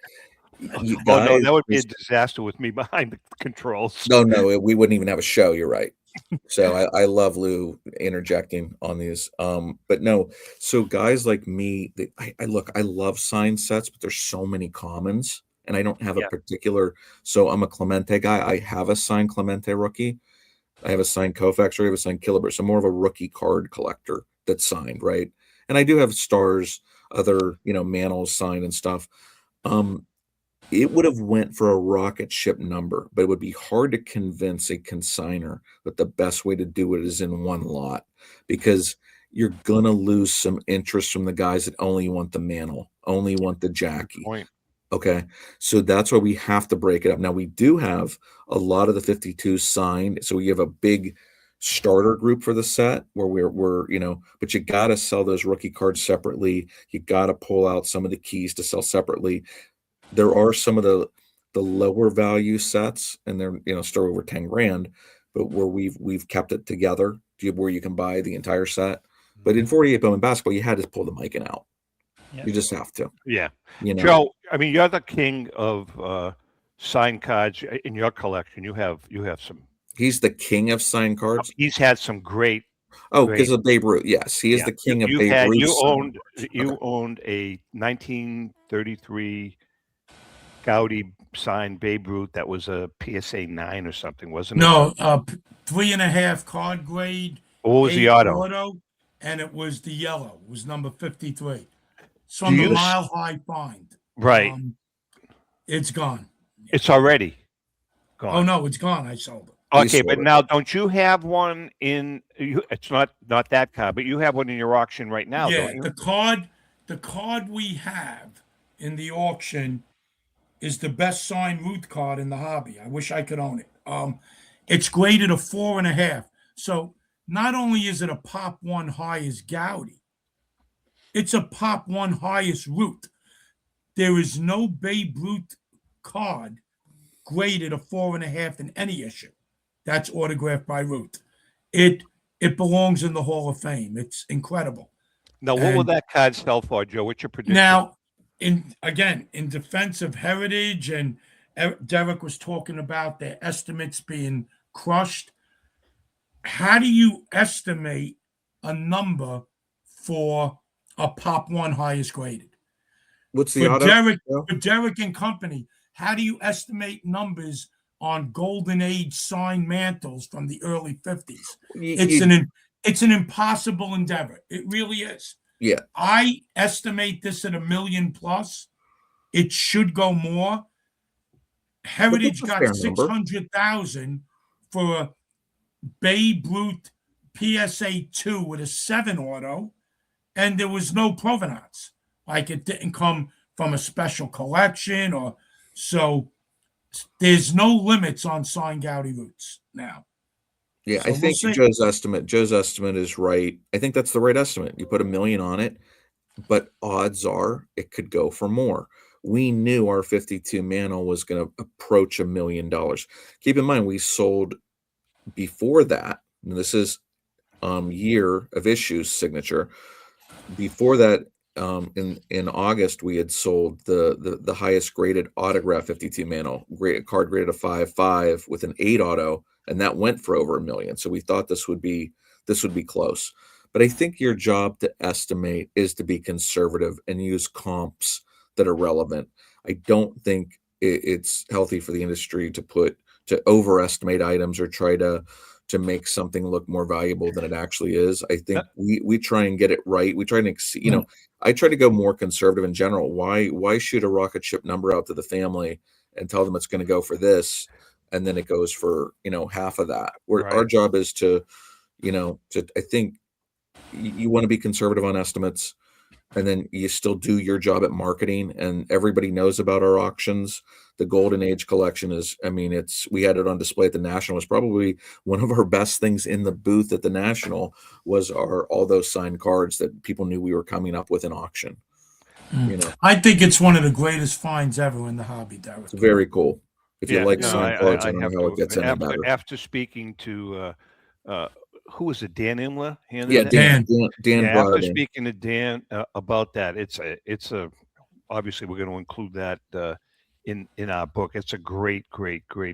you Oh no, guys that would be a disaster with me behind the controls. No, we wouldn't even have a show. You're right. So I love Lou interjecting on these. But no, so guys like me, I love signed sets, but there's so many commons, and I don't have a particular. So I'm a Clemente guy. I have a signed Clemente rookie. I have a signed Koufax, or I have a signed Killebrew. So more of a rookie card collector that's signed, right? And I do have stars, other Mantles signed and stuff. It would have went for a rocket ship number, but it would be hard to convince a consignor that the best way to do it is in one lot, because you're gonna lose some interest from the guys that only want the Mantle, only want the Jackie. Point. Okay, so that's why we have to break it up. Now we do have a lot of the 52 signed, so we have a big starter group for the set where we're but you got to sell those rookie cards separately. You got to pull out some of the keys to sell separately. There are some of the lower value sets, and they're start over 10 grand, but where we've kept it together where you can buy the entire set. But in 48 Bowman basketball, you had to pull the Mikan out. Yeah. You just have to. Yeah. Joe, I mean, you're the king of signed cards in your collection. You have some. He's the king of signed cards. He's had some great. Because of Babe Ruth. Yes, he is the king of Babe Ruth. You owned a 1933 Gaudy signed Babe Ruth that was a PSA 9 or something, wasn't it? No, 3.5 card grade. What was the auto? And it was the yellow. It was number 53. It's from the Mile High Find. Right. It's gone. It's already gone. Oh no, it's gone. I sold it. Okay, but now don't you have one in? It's not that card, but you have one in your auction right now. Yeah, don't you? the card we have in the auction is the best signed root card in the hobby. I wish I could own it. It's graded a 4.5. So not only is it a Pop 1 highest Gowdy, it's a Pop 1 highest root. There is no Babe Ruth card graded a 4.5 in any issue. That's autographed by Ruth. It belongs in the Hall of Fame. It's incredible. Now, what will that card sell for, Joe? What's your prediction? Now, in defense of Heritage, and Derek was talking about their estimates being crushed. How do you estimate a number for a Pop 1 highest graded? What's the For auto? Derek and company, how do you estimate numbers on Golden Age signed mantles from the early 50s? It's an impossible endeavor. It really is. Yeah. I estimate this at $1 million plus. It should go more. Heritage got 600,000 for a Babe Ruth PSA 2 with a 7 auto, and there was no provenance. Like, it didn't come from a special collection, or so. There's no limits on signed Gowdy roots now. Yeah, So I think Joe's estimate is right. I think that's the right estimate. You put $1 million on it, but odds are it could go for more. We knew our 52 mantle was going to approach $1 million. Keep in mind, we sold before that, and this is year of issues signature. Before that, in August, we had sold the highest graded autograph 52 mantle, card graded a 5.5 with an 8 auto, and that went for over $1 million. So we thought this would be close. But I think your job to estimate is to be conservative and use comps that are relevant. I don't think it's healthy for the industry to overestimate items or try to make something look more valuable than it actually is. I think we try and get it right. We try and exceed, I try to go more conservative in general. Why shoot a rocket ship number out to the family and tell them it's going to go for this, and then it goes for, half of that? Our job is to I think you want to be conservative on estimates, and then you still do your job at marketing, and everybody knows about our auctions. The Golden Age collection is, we had it on display at the National. It's probably one of our best things in the booth at the National was all those signed cards that people knew we were coming up with an auction. I think it's one of the greatest finds ever in the hobby, Derek. It's very cool. If you like signed cards, I don't know how it gets any better. After speaking to who was it? Dan Imler? Dan. After speaking to Dan about that, it's a obviously we're going to include that in our book. It's a great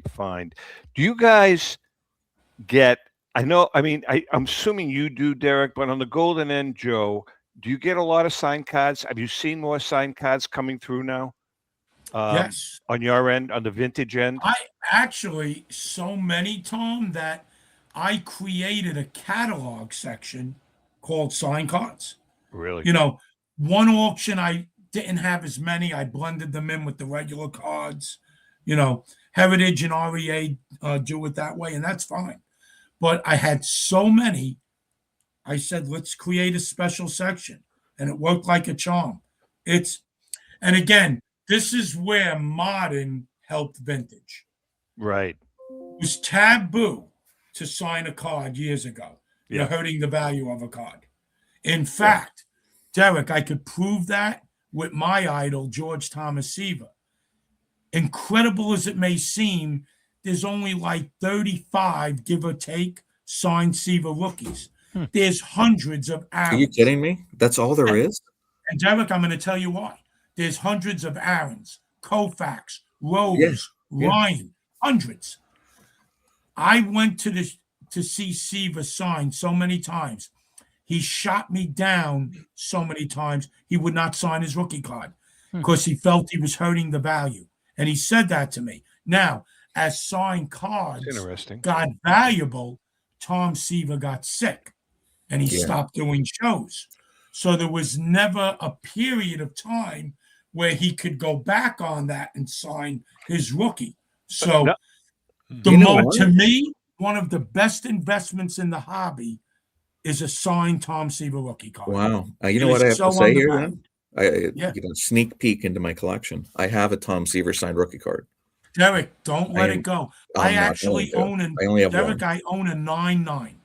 find. Do you guys get? I'm assuming you do, Derek, but on the Golden End, Joe, do you get a lot of signed cards? Have you seen more signed cards coming through now? Yes. On your end, on the vintage end? I actually, so many, Tom, that I created a catalog section called signed cards. Really? One auction, I didn't have as many. I blended them in with the regular cards. Heritage and REA do it that way, and that's fine. But I had so many, I said, let's create a special section. And it worked like a charm. And again, this is where modern helped vintage. Right. It was taboo to sign a card years ago. You're hurting the value of a card. In fact, Derek, I could prove that with my idol, George Thomas Seaver. Incredible as it may seem, there's only like 35, give or take, signed Seaver rookies. There's hundreds of Aarons. Are you kidding me? That's all there is? And Derek, I'm going to tell you why. There's hundreds of Aarons, Koufax, Rose, Ryan, hundreds. I went to see Seaver sign so many times. He shot me down so many times. He would not sign his rookie card because he felt he was hurting the value. And he said that to me. Now, as signed cards got valuable, Tom Seaver got sick and he stopped doing shows. So there was never a period of time where he could go back on that and sign his rookie. So to me, one of the best investments in the hobby is a signed Tom Seaver rookie card. Wow. You know what I have to say here then? Yeah. Sneak peek into my collection. I have a Tom Seaver signed rookie card. Derek, don't let it go. I actually own I only have Derek, one. I own a 9-9.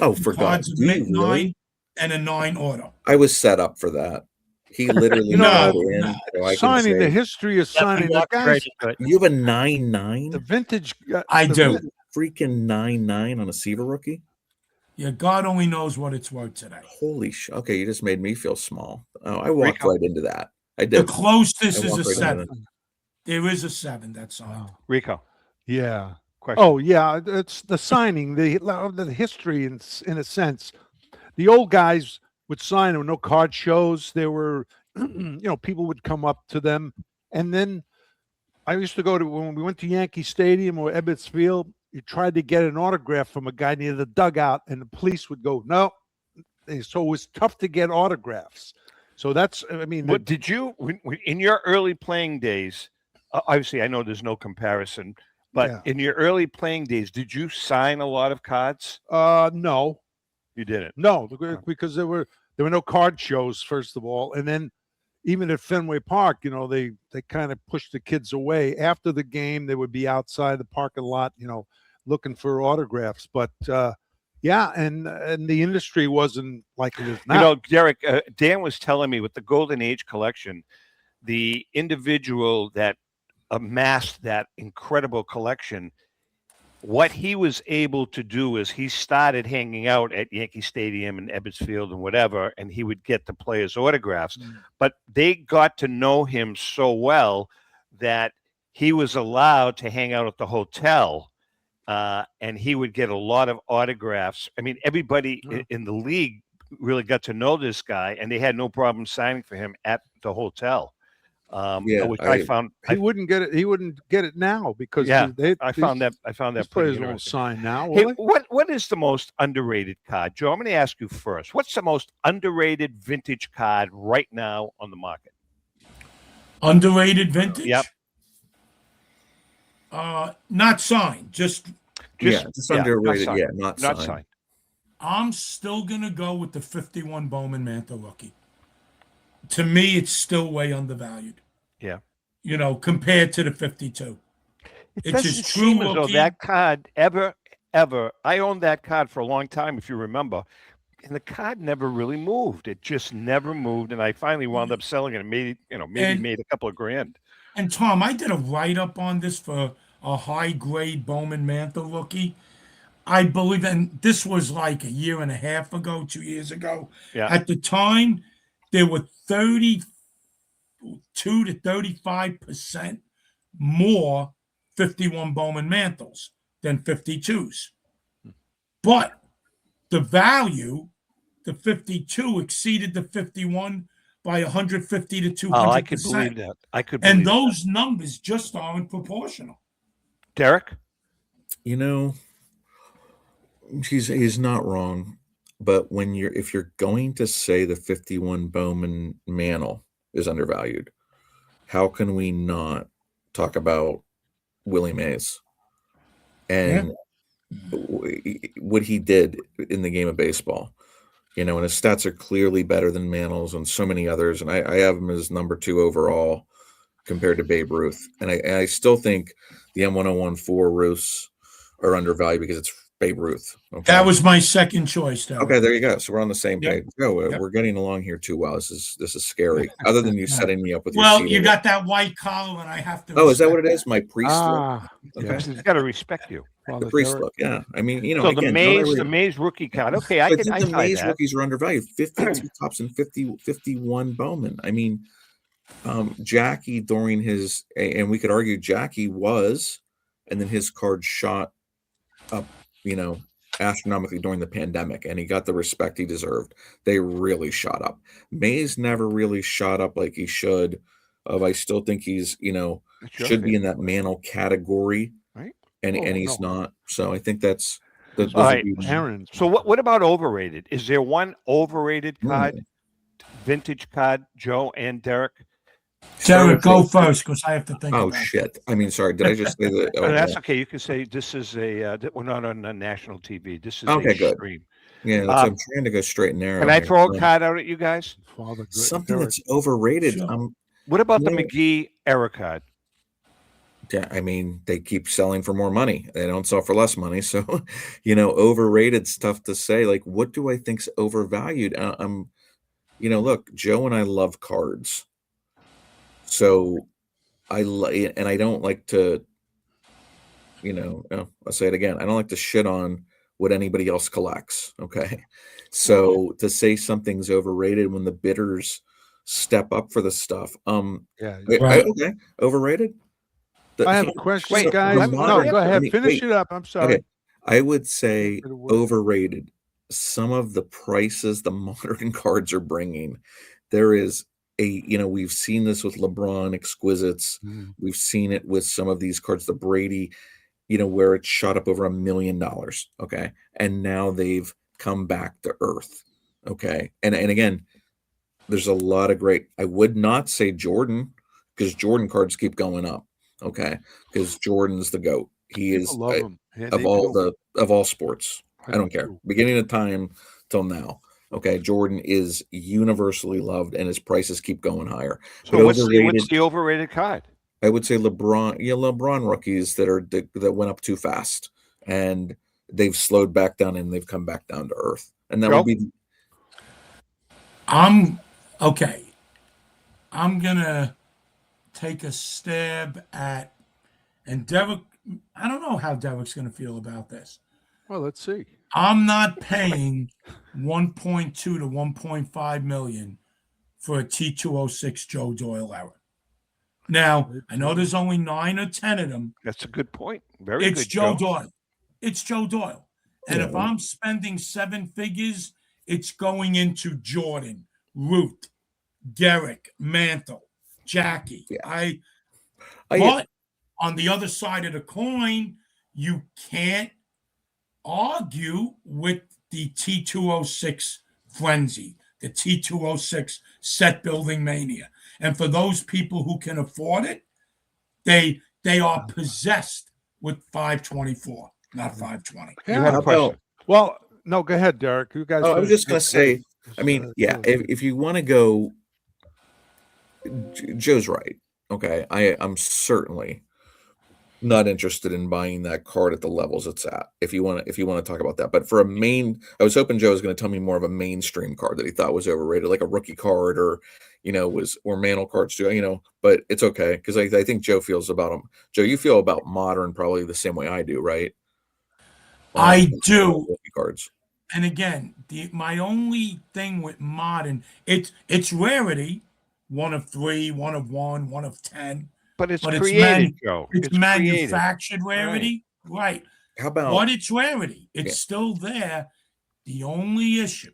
Oh, for God. Cards Do you mint 9 really? and a 9 auto. I was set up for that. He literally No, wrote in. So I can Signing, the say, history of signing, the guys, you have a 9-9? the vintage. I the do. Freaking 9-9 on a Seaver rookie? Yeah, God only knows what it's worth today. Holy shit. Okay, you just made me feel small. Oh, I walked right into that. I The did. closest I is walked a right into 7. that. There is a 7 that's signed. Rico. Yeah. Question. Oh, yeah. It's the signing, the history, in a sense. The old guys would sign. There were no card shows. There were, people would come up to them. And then I used to go to, when we went to Yankee Stadium or Ebbets Field, you tried to get an autograph from a guy near the dugout, and the police would go, no. So it was tough to get autographs. So that's, What did you, in your early playing days, obviously I know there's no comparison, but in your early playing days, did you sign a lot of cards? No. You didn't? No, because there were no card shows, first of all. And then even at Fenway Park, they kind of pushed the kids away. After the game, they would be outside the parking lot, looking for autographs. But and the industry wasn't like it is now. Derek, Dan was telling me with the Golden Age collection, the individual that amassed that incredible collection, what he was able to do is he started hanging out at Yankee Stadium and Ebbets Field and whatever, and he would get the players' autographs. But they got to know him so well that he was allowed to hang out at the hotel, and he would get a lot of autographs. I mean, everybody in the league really got to know this guy, and they had no problem signing for him at the hotel. Which I found he wouldn't get it. He wouldn't get it now because I found that players won't sign now. Hey, what is the most underrated card, Joe? I'm going to ask you first. What's the most underrated vintage card right now on the market? Underrated vintage? Yep. Not signed. Just underrated. Not signed. I'm still gonna go with the 51 Bowman Mantle rookie. To me, it's still way undervalued. Yeah. Compared to the 52. It's just seem as though that card ever. I owned that card for a long time, if you remember, and the card never really moved. It just never moved, and I finally wound up selling it and made made a couple of grand. And Tom, I did a write-up on this for a high-grade Bowman Mantle rookie. I believe, and this was like a year and a half ago, 2 years ago. Yeah. At the time, there were 32 to 35% more 51 Bowman Mantles than 52s. But the value, the 52 exceeded the 51 by 150 to 200%. Oh, I could believe that. And those numbers just aren't proportional. Derek? He's not wrong. But if you're going to say the 51 Bowman Mantle is undervalued, how can we not talk about Willie Mays and what he did in the game of baseball? And his stats are clearly better than Mantle's and so many others. And I have him as number 2 overall compared to Babe Ruth. And I still think the M1014 Ruths are undervalued because it's Babe Ruth. Okay? That was my second choice, though. Okay, there you go. So we're on the same page. We're getting along here too well. This is scary. Other than you setting me up with your you got that white collar, and I have to. Oh, is that what it is? My priest look? Okay, he's got to respect you. The priest look, yeah. I mean, So again, the Mays rookie card. Okay, I think the Mays rookies are undervalued. 52 tops and 51 Bowman. I mean, Jackie during his, and we could argue Jackie was, and then his card shot up, astronomically during the pandemic, and he got the respect he deserved. They really shot up. Mays never really shot up like he should. I still think he's, should be in that Mantle category, right? And he's not. So I think that's all right. So what about overrated? Is there one overrated card, vintage card, Joe and Derek, Derek, go first because I have to think Oh about shit! I mean, sorry. Did I just say that? No, Oh, that's yeah. okay. You can say this is we're not on a national TV. This is Okay, a good. stream. Yeah, I'm trying to go straight and narrow. Can I here. throw a card out at you guys? Something that's overrated. Sure. What about the Yeah. McGee era card? Yeah, I mean, they keep selling for more money. They don't sell for less money. So, overrated stuff to say. Like, what do I think's overvalued? Look, Joe and I love cards. So and I don't like to, I'll say it again. I don't like to shit on what anybody else collects. Okay. So to say something's overrated when the bidders step up for the stuff. Okay, overrated. I have a question, so guys. the No, modern- go ahead. wait, Finish wait. it up. I'm sorry. Okay. I would say overrated. Some of the prices the modern cards are bringing. There is we've seen this with LeBron exquisites. We've seen it with some of these cards, the Brady, where it shot up over $1 million. Okay. And now they've come back to earth. Okay. And again, there's a lot of great, I would not say Jordan, because Jordan cards keep going up. Okay. Because Jordan's the GOAT. He is love him. Yeah, of all sports. I don't care. Beginning of time till now. Okay. Jordan is universally loved and his prices keep going higher. So But what's the overrated card? I would say LeBron rookies that went up too fast and they've slowed back down and they've come back down to earth. And that would be. Okay. I'm gonna take a stab at, and Derek. I don't know how Derek's gonna feel about this. Well, let's see. I'm not paying 1.2 to 1.5 million for a T206 Joe Doyle era. Now, I know there's only 9 or 10 of them. That's a good point. Very It's good, Joe Doyle. It's Joe Doyle. And Yeah. if I'm spending 7 figures, it's going into Jordan, Root, Derek, Mantle, Jackie. Yeah. But on the other side of the coin, you can't argue with the T206 frenzy, the T206 set building mania. And for those people who can afford it, they are possessed with 524, not 520. Yeah. had a question. Well, no, go ahead, Derek. You guys. I was just going to say, I mean, yeah, if you want to go, Joe's right. Okay. I'm certainly not interested in buying that card at the levels it's at. If you want to talk about that, but for I was hoping Joe was going to tell me more of a mainstream card that he thought was overrated, like a rookie card or Mantle cards too, but it's okay. Cause I think Joe feels about them. Joe, you feel about modern probably the same way I do, right? I do. Rookie cards. And again, my only thing with modern, it's rarity, 1 of 3, 1 of 1, 1 of 10. But it's created, Joe. It's manufactured rarity, right? How about what? It's rarity. It's still there. The only issue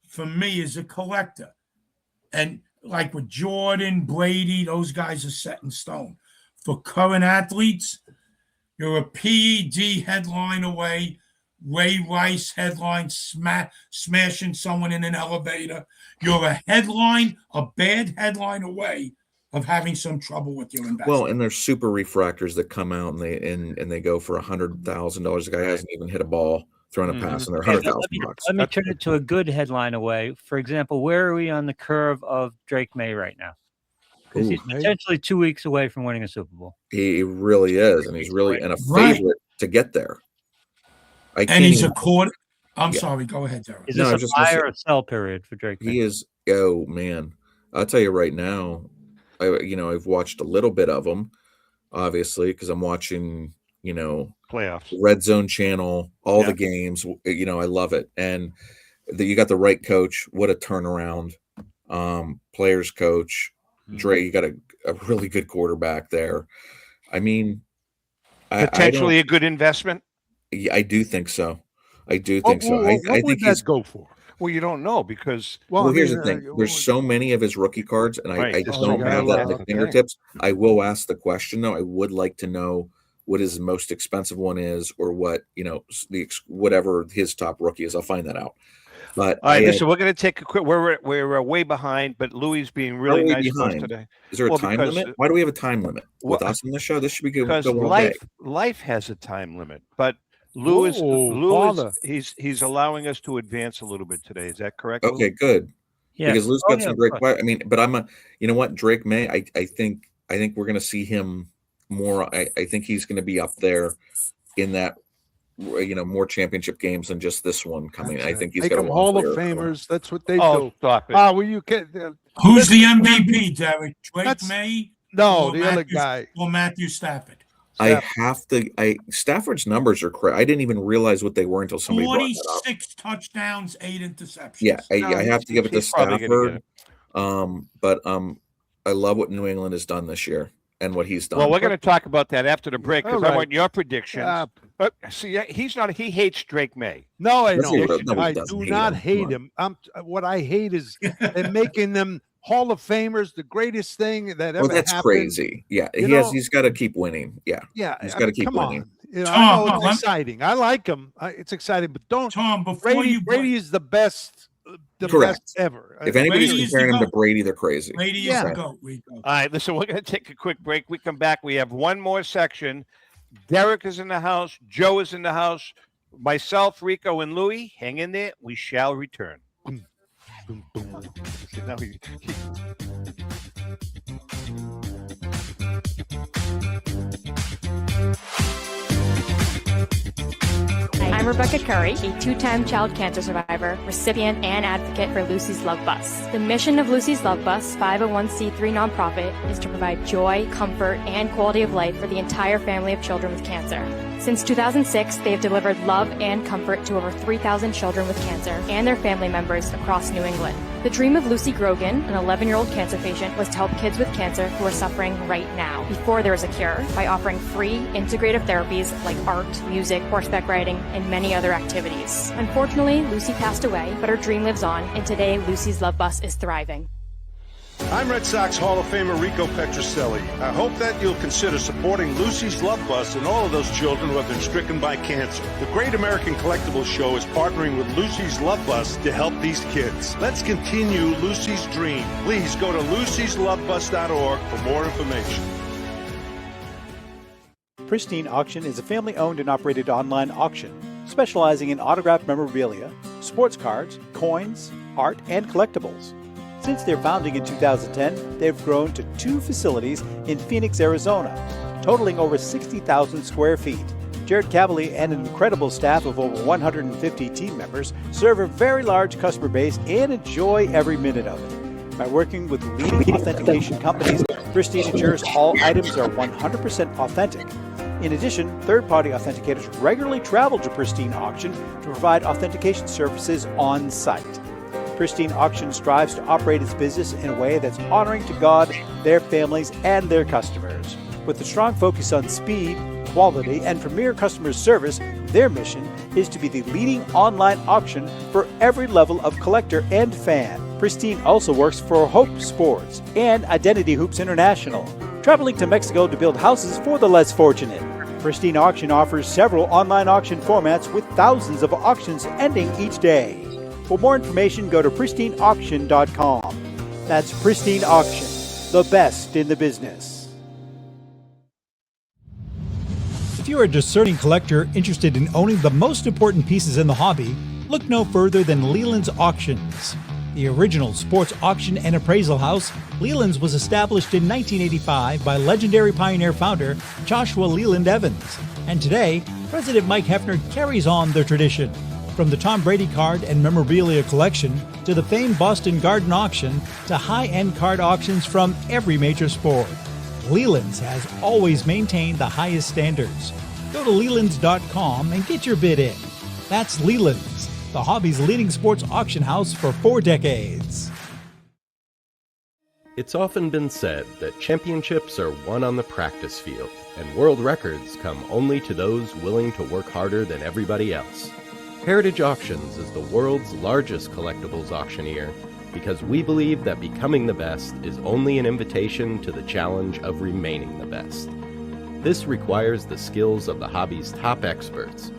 for me as a collector, and like with Jordan, Brady, those guys are set in stone. For current athletes, you're a PED headline away. Ray Rice headline smashing someone in an elevator. You're a bad headline away of having some trouble with your investment. Well, and there's super refractors that come out and they go for $100,000. The guy hasn't even hit a ball, thrown a pass, and they're $100,000. Let me turn it to a good headline away. For example, where are we on the curve of Drake May right now? Because he's potentially 2 weeks away from winning a Super Bowl. He really is, and he's really a favorite to get there. He's a quarter. I'm sorry. Go ahead, Derek. Is this a buy or a sell period for Drake May? He is. Oh man, I'll tell you right now. I've watched a little bit of him, obviously, because I'm watching, playoffs, Red Zone channel, all the games. I love it, and you got the right coach. What a turnaround! Players coach, Dre. You got a really good quarterback there. I mean, potentially a good investment. I do think so. I think so. What would that go for? Well, you don't know because. Well, here's the thing. There's so many of his rookie cards, and I just don't have that at the fingertips. I will ask the question though. I would like to know what his most expensive one is, or what whatever his top rookie is. I'll find that out. But All right, listen, we're going to take a quick. We're way behind, but Louis is being really How are we nice to us behind? today. Is there a Well, time because, limit? Why do we have a time limit with well, us on the show? This should be good. Because Go all day. life has a time limit, but Lou Father. is he's allowing us to advance a little bit today. Is that correct? Lou? Okay, good. Yes. Because Lou's Oh, got yeah, some of great course. questions. I mean, but you know what, Drake May, I think we're going to see him more. I think he's going to be up there in that, more championship games than just this one coming. That's I it. think he's Make got a them long Hall of career. Famers. That's what they Oh, do. stop it. Well, you can. Who's the MVP, Derek? Drake That's- May? No, or the other Matthew- guy. Or Matthew Stafford? Stafford's numbers are crazy. I didn't even realize what they were until somebody brought that up. 46 touchdowns, 8 interceptions. Yeah, I have to give it to he's probably gonna Stafford. But I love what New England has done this year and what he's done. Well, we're going to talk about that after the break because All I right. want your predictions. See, he's not. He hates Drake May. No, I Yes, he don't. does. No, he I doesn't do hate not him. hate him. What I hate is they're making them Hall of Famers, the greatest thing that ever Well, that's happened. crazy. Yeah, he's got to keep winning. Yeah, Yeah, he's I got to mean, keep come winning. on. I Tom, know it's let- exciting. I like him. It's exciting, but don't. Tom, before Brady, you Brady is the best, Correct. best ever. If anybody's Brady is comparing the him to GOAT. Brady, they're crazy. Brady is Yeah. the GOAT, Rico. All right, listen, we're going to take a quick break. We come back. We have one more section. Derek is in the house. Joe is in the house. Myself, Rico, and Louie. Hang in there. We shall return. Now he- I'm Rebecca Curry, a two-time child cancer survivor, recipient, and advocate for Lucy's Love Bus. The mission of Lucy's Love Bus, 501c3 nonprofit, is to provide joy, comfort, and quality of life for the entire family of children with cancer. Since 2006, they have delivered love and comfort to over 3,000 children with cancer and their family members across New England. The dream of Lucy Grogan, an 11-year-old cancer patient, was to help kids with cancer who are suffering right now, before there is a cure, by offering free, integrative therapies like art, music, horseback riding, and many other activities. Unfortunately, Lucy passed away, but her dream lives on, and today Lucy's Love Bus is thriving. I'm Red Sox Hall of Famer Rico Petroselli. I hope that you'll consider supporting Lucy's Love Bus and all of those children who have been stricken by cancer. The Great American Collectibles Show is partnering with Lucy's Love Bus to help these kids. Let's continue Lucy's dream. Please go to lucyslovebus.org for more information. Pristine Auction is a family-owned and operated online auction specializing in autographed memorabilia, sports cards, coins, art, and collectibles. Since their founding in 2010, they've grown to 2 facilities in Phoenix, Arizona, totaling over 60,000 square feet. Jared Cavalier and an incredible staff of over 150 team members serve a very large customer base and enjoy every minute of it. By working with leading authentication companies, Pristine ensures all items are 100% authentic. In addition, third-party authenticators regularly travel to Pristine Auction to provide authentication services on site. Pristine Auction strives to operate its business in a way that's honoring to God, their families, and their customers. With a strong focus on speed, quality, and premier customer service, their mission is to be the leading online auction for every level of collector and fan. Pristine also works for Hope Sports and Identity Hoops International, traveling to Mexico to build houses for the less fortunate. Pristine Auction offers several online auction formats with thousands of auctions ending each day. For more information, go to pristineauction.com. That's Pristine Auction, the best in the business. If you're a discerning collector interested in owning the most important pieces in the hobby, look no further than Leland's Auctions. The original sports auction and appraisal house, Leland's was established in 1985 by legendary Pioneer founder Joshua Leland Evans. And today, President Mike Hefner carries on their tradition. From the Tom Brady card and memorabilia collection to the famed Boston Garden auction to high-end card auctions from every major sport, Leland's has always maintained the highest standards. Go to Lelands.com and get your bid in. That's Leland's, the hobby's leading sports auction house for 4 decades. It's often been said that championships are won on the practice field, and world records come only to those willing to work harder than everybody else. Heritage Auctions is the world's largest collectibles auctioneer because we believe that becoming the best is only an invitation to the challenge of remaining the best. This requires the skills of the hobby's top experts,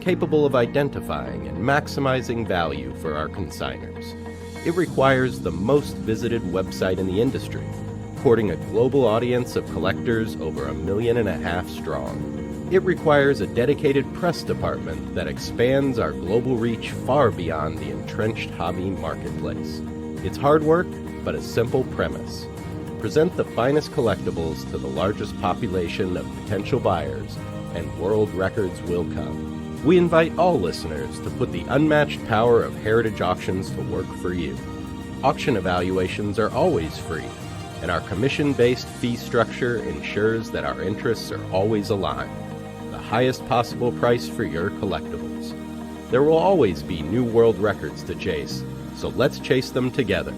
capable of identifying and maximizing value for our consigners. It requires the most visited website in the industry, courting a global audience of collectors over 1.5 million strong. It requires a dedicated press department that expands our global reach far beyond the entrenched hobby marketplace. It's hard work, but a simple premise. Present the finest collectibles to the largest population of potential buyers, and world records will come. We invite all listeners to put the unmatched power of Heritage Auctions to work for you. Auction evaluations are always free, and our commission-based fee structure ensures that our interests are always aligned. The highest possible price for your collectibles. There will always be new world records to chase, so let's chase them together.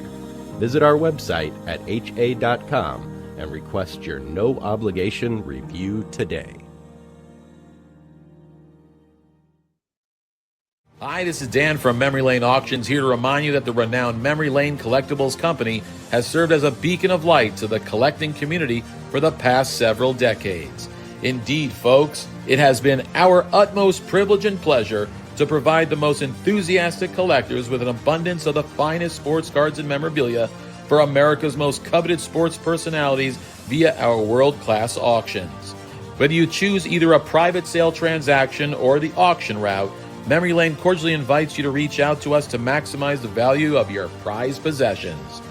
Visit our website at ha.com and request your no-obligation review today. Hi, this is Dan from Memory Lane Auctions, here to remind you that the renowned Memory Lane Collectibles Company has served as a beacon of light to the collecting community for the past several decades. Indeed, folks, it has been our utmost privilege and pleasure to provide the most enthusiastic collectors with an abundance of the finest sports cards and memorabilia for America's most coveted sports personalities via our world-class auctions. Whether you choose either a private sale transaction or the auction route, Memory Lane cordially invites you to reach out to us to maximize the value of your prized possessions.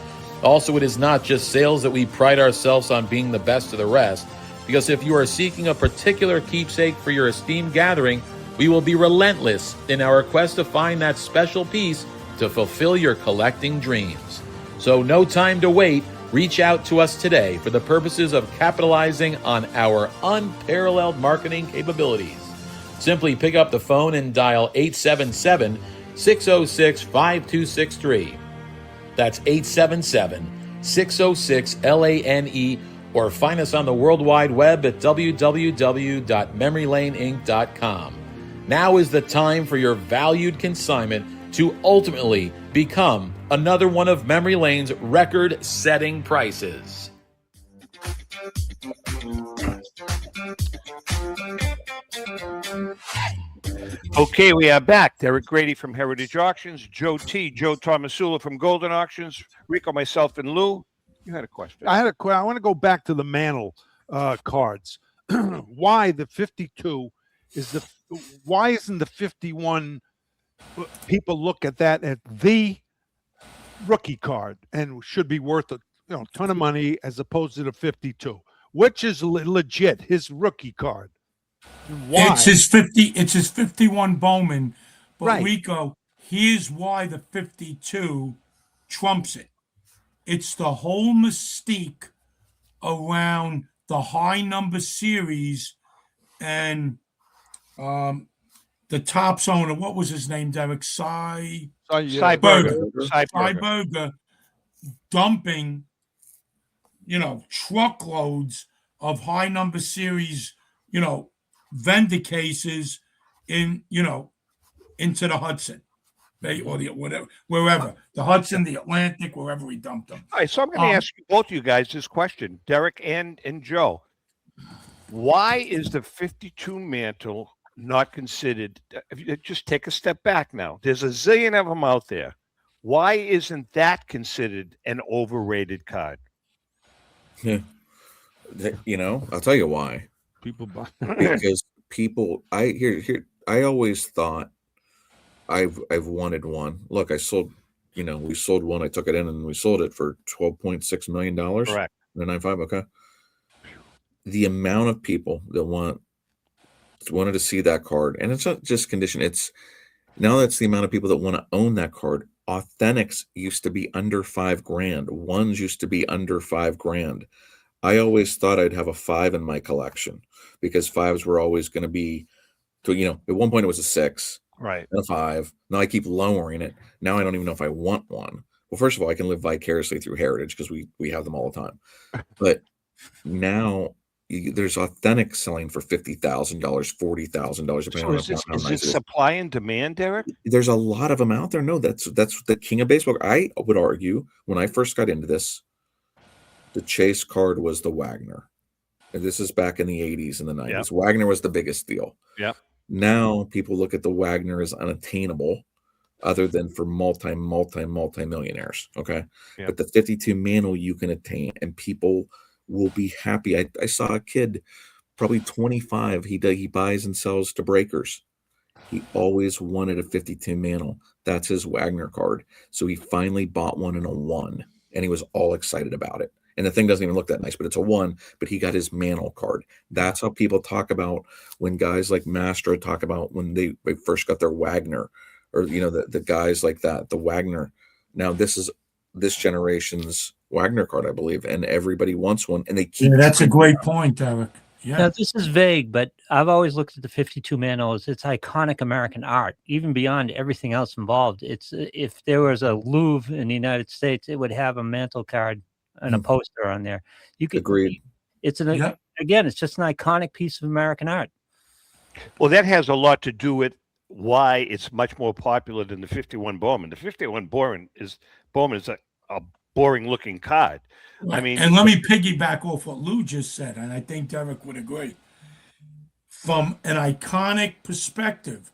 Also, it is not just sales that we pride ourselves on being the best of the rest, because if you are seeking a particular keepsake for your esteemed gathering, we will be relentless in our quest to find that special piece to fulfill your collecting dreams. So no time to wait. Reach out to us today for the purposes of capitalizing on our unparalleled marketing capabilities. Simply pick up the phone and dial 877-606-5263. That's 877-606-LANE, or find us on the World Wide Web at www.memorylaneinc.com. Now is the time for your valued consignment to ultimately become another one of Memory Lane's record-setting prices. Okay, we are back. Derek Grady from Heritage Auctions, Joe Tomasulo from Golden Auctions, Rico, myself, and Lou. You had a question. I want to go back to the Mantle cards. Why the 52 is why isn't the 51? People look at that as the rookie card and should be worth a ton of money as opposed to the 52, which is legit his rookie card. Why? It's his 50. It's his 51 Bowman. But Right. Rico, here's why the 52 trumps it. It's the whole mystique around the high number series and the Topps owner. What was his name, Derek? Cyberger dumping, truckloads of high number series, vendor cases into the Hudson Bay or the wherever the Hudson, the Atlantic, wherever he dumped them. All right, so I'm going to ask both of you guys this question, Derek and Joe. Why is the 52 Mantle not considered? If you just take a step back now. There's a zillion of them out there. Why isn't that considered an overrated card? Yeah. I'll tell you why. People buy because people. I always thought I've wanted one. Look, I sold. We sold one. I took it in and we sold it for $12.6 million. Correct. 9.95. Okay. The amount of people that wanted to see that card, and it's not just condition. It's now that's the amount of people that want to own that card. Authentics used to be under $5,000. Ones used to be under $5,000. I always thought I'd have a 5 in my collection because 5s were always going to be, at one point it was a 6, right? And a 5. Now I keep lowering it. Now I don't even know if I want one. Well, first of all, I can live vicariously through Heritage because we have them all the time. But now there's authentic selling for $50,000, $40,000. So is it supply and demand, Derek? There's a lot of them out there. No, that's the king of baseball. I would argue when I first got into this, the chase card was the Wagner. And this is back in the 80s and the 90s. Yep. Wagner was the biggest deal. Yep. Now people look at the Wagner as unattainable, other than for multi-millionaires. Okay. Yeah. But the 52 Mantle you can attain, and people will be happy. I saw a kid, probably 25. He buys and sells to breakers. He always wanted a 52 Mantle. That's his Wagner card. So he finally bought one in a 1, and he was all excited about it. And the thing doesn't even look that nice, but it's a 1, but he got his Mantle card. That's how people talk about when guys like Mastro talk about when they first got their Wagner, or, you know, the guys like that, the Wagner. Now this is this generation's Wagner card, I believe, and everybody wants one, and they keep. Yeah, that's a great point, Eric. Yeah. Now, this is vague, but I've always looked at the 52 Mantle as it's iconic American art, even beyond everything else involved. It's if there was a Louvre in the United States, it would have a Mantle card and a poster on there. You could Agreed. It's again, it's just an iconic piece of American art. Well, that has a lot to do with why it's much more popular than the 51 Bowman. The 51 Bowman is a boring looking card. I mean, and let me piggyback off what Lou just said, and I think Derek would agree. From an iconic perspective,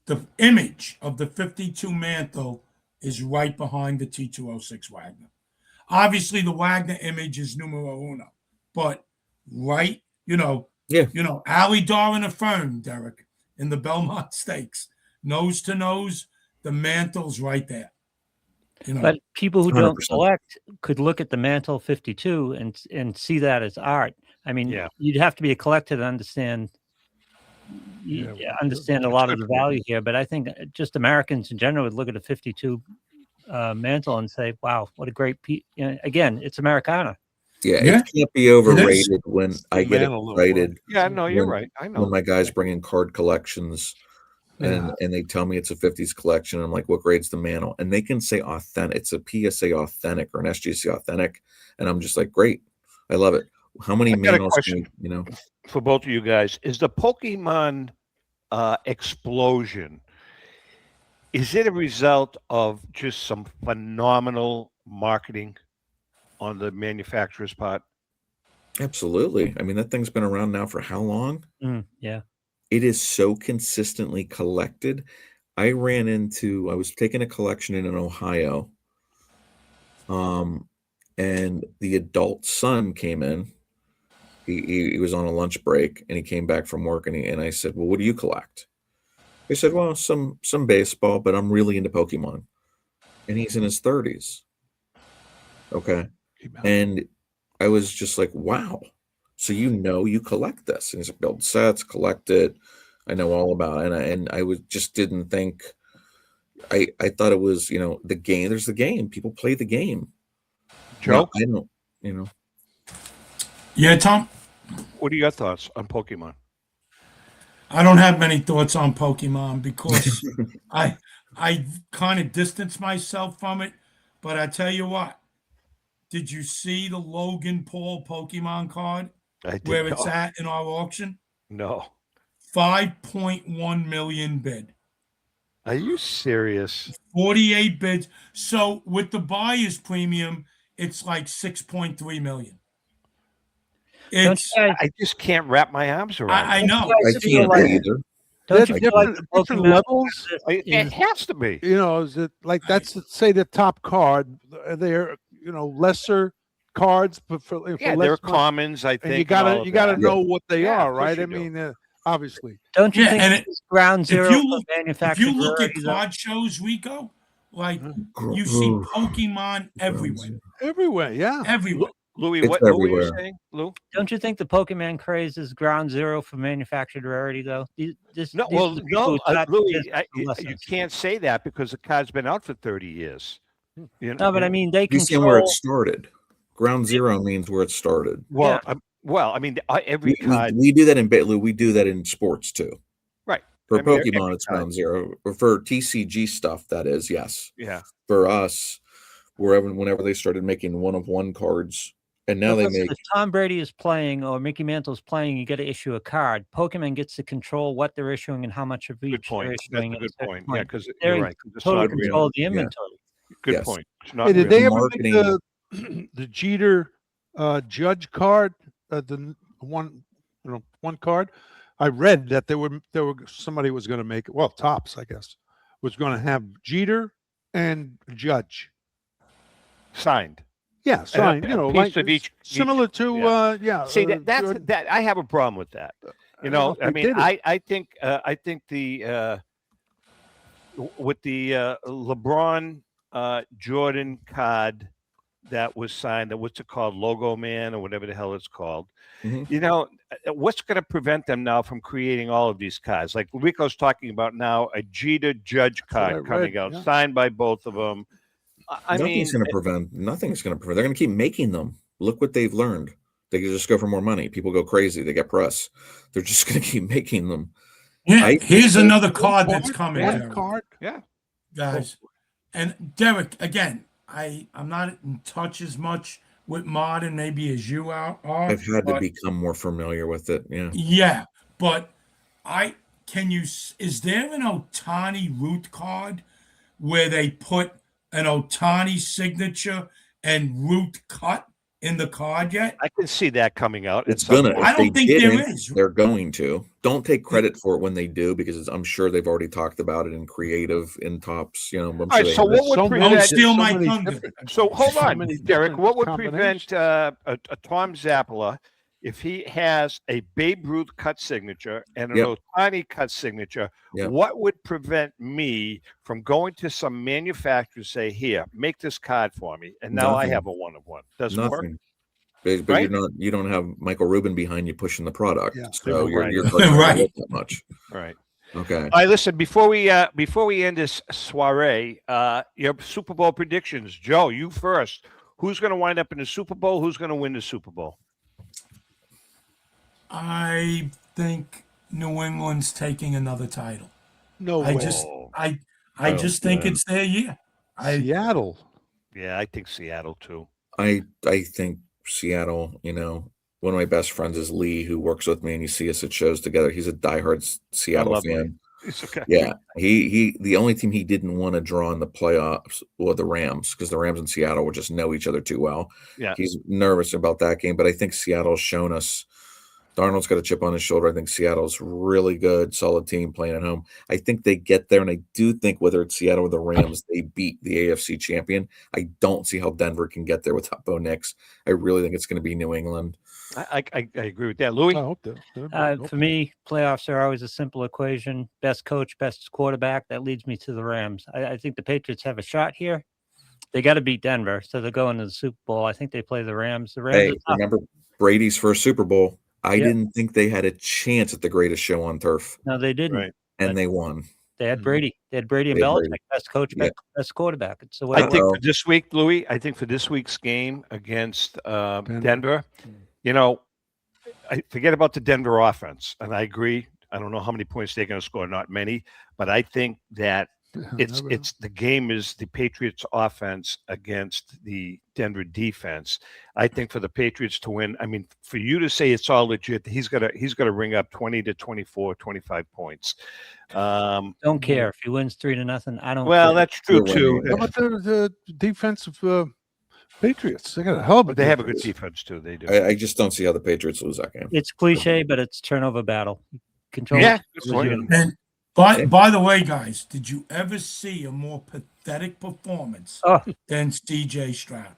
the image of the 52 Mantle is right behind the T206 Wagner. Obviously, the Wagner image is numero uno, but Ali Darwin affirmed, Derek, in the Belmont Stakes, nose to nose, the Mantle's right there. You know, but people who 100%. don't collect could look at the Mantle 52 and see that as art. I mean, you'd have to be a collector to understand a lot of the value here. But I think just Americans in general would look at a 52 Mantle and say, "Wow, what a great piece!" Again, it's Americana. Yeah, it can't be overrated when I get excited. Yeah, no, you're right. I know when my guys bring in card collections. And they tell me it's a 50s collection. I'm like, what grade's the Mantle? And they can say authentic. It's a PSA authentic or an SGC authentic. And I'm just like, great. I love it. How many Mantles can for both of you guys? Is the Pokemon explosion, is it a result of just some phenomenal marketing on the manufacturer's part? Absolutely. I mean, that thing's been around now for how long? Yeah. It is so consistently collected. I was taking a collection in Ohio, and the adult son came in. He was on a lunch break, and he came back from work, and I said, well, what do you collect? He said, well, some baseball, but I'm really into Pokemon. And he's in his 30s. Okay. And I was just like, wow. So you collect this, and he's like, build sets, collect it. I know all about it, and I just didn't think. I thought it was the game. There's the game. People play the game. Joe, I don't. Yeah, Tom. What are your thoughts on Pokemon? I don't have many thoughts on Pokemon because I kind of distanced myself from it. But I tell you what, did you see the Logan Paul Pokemon card? Where it's at in our auction? No. 5.1 million bid. Are you serious? 48 bids. So with the buyer's premium, it's like 6.3 million. I just can't wrap my arms around it. I know. I can't either. Don't you feel like different levels? It has to be. Is it like that's say the top card? They're lesser cards, but for they're less commons. I think and you gotta know what they are, right? I mean, obviously. Don't you think it's ground zero? If you look at card shows, Rico, like you see Pokemon everywhere. Everywhere, yeah, everywhere. Louis, It's what were you everywhere. saying, Lou? Don't you think the Pokemon craze is ground zero for manufactured rarity, though? Louis, you can't say that because the card's been out for 30 years. No, but I mean, they You see control where it started. Ground zero means where it started. Well, I mean, every card. We do that in Lou. We do that in sports too. Right. For Pokemon, it's ground zero. Or for TCG stuff, that is, yes. Yeah. For us, whenever they started making one-of-one cards, and now Because they make. if Tom Brady is playing or Mickey Mantle's playing, you got to issue a card. Pokemon gets to control what they're issuing and how much of each Good point. they're issuing. That's a good point. Yeah, because they're you're in right. It's total not control real. of the inventory. Good Yes. point. It's not Hey, did real. they ever Marketing. make the Jeter Judge card? The one card. I read that there were somebody was going to make it. Well, Tops, I guess, was going to have Jeter and Judge signed. Yeah, signed. A You know, piece like of each similar to yeah. See, that I have a problem with that. You know, I mean, I think the with the LeBron Jordan card that was signed, what's it called, Logo Man or whatever the hell it's called. Mm-hmm. You know, what's going to prevent them now from creating all of these cards? Like Rico's talking about now, a Jeter Judge card coming out, signed by both of them. Nothing's going to prevent. Nothing's going to prevent. They're going to keep making them. Look what they've learned. They can just go for more money. People go crazy. They get press. They're just going to keep making them. Yeah, here's another card that's coming. One card, yeah, guys. And Derek, again, I'm not in touch as much with modern maybe as you are. I've had to become more familiar with it. Yeah. Yeah, but is there an Ohtani root card where they put an Ohtani signature and root cut in the card yet? I can see that coming out. I don't think there is. They're going to. Don't take credit for it when they do, because I'm sure they've already talked about it in creative, in Tops. You know, I'm sure so what would prevent? Steal my thunder. So hold on, Derek. What would prevent a Tom Zappola, if he has a Babe Ruth cut signature and an Ohtani cut signature, what would prevent me from going to some manufacturer, say, here, make this card for me, and now I have a one-of-one? Doesn't work. But right? you don't have Michael Rubin behind you pushing the product, so you're right. That much. Right. Okay. All right. Listen, before we end this soiree, your Super Bowl predictions, Joe. You first. Who's going to wind up in the Super Bowl? Who's going to win the Super Bowl? I think New England's taking another title. No I way. just think it's their year. Seattle. Yeah, I think Seattle too. I think Seattle. You know, one of my best friends is Lee, who works with me, and you see us at shows together. He's a diehard Seattle fan. Okay. Yeah, he the only team he didn't want to draw in the playoffs were the Rams, because the Rams and Seattle will just know each other too well. Yeah, he's nervous about that game, but I think Seattle's shown us. Darnold's got a chip on his shoulder. I think Seattle's really good, solid team playing at home. I think they get there, and I do think whether it's Seattle or the Rams, they beat the AFC champion. I don't see how Denver can get there without Bo Nix. I really think it's going to be New England. I agree with that. Louis? I hope that. For me, playoffs are always a simple equation. Best coach, best quarterback. That leads me to the Rams. I think the Patriots have a shot here. They got to beat Denver, so they're going to the Super Bowl. I think they play the Rams. The Rams. Hey, remember Brady's first Super Bowl? I didn't think they had a chance at the greatest show on turf. No, they didn't. Right. And they won. They had Brady. They had Brady and Belichick, best coach, best quarterback. It's the way I think for this week, Louis, I think for this week's game against Denver, you know, I forget about the Denver offense. And I agree. I don't know how many points they're going to score, not many. But I think that it's the game is the Patriots offense against the Denver defense. I think for the Patriots to win, I mean, for you to say it's all legit, he's got to ring up 20 to 24, 25 points. Don't care if he wins 3-0. I don't. Well, care. That's true too. How about the defensive Patriots? They got a hell of a They have a good defense too. They do. I just don't see how the Patriots lose that game. It's cliche, but it's turnover battle. Control. Yeah. And by the way, guys, did you ever see a more pathetic performance than C.J. Stroud?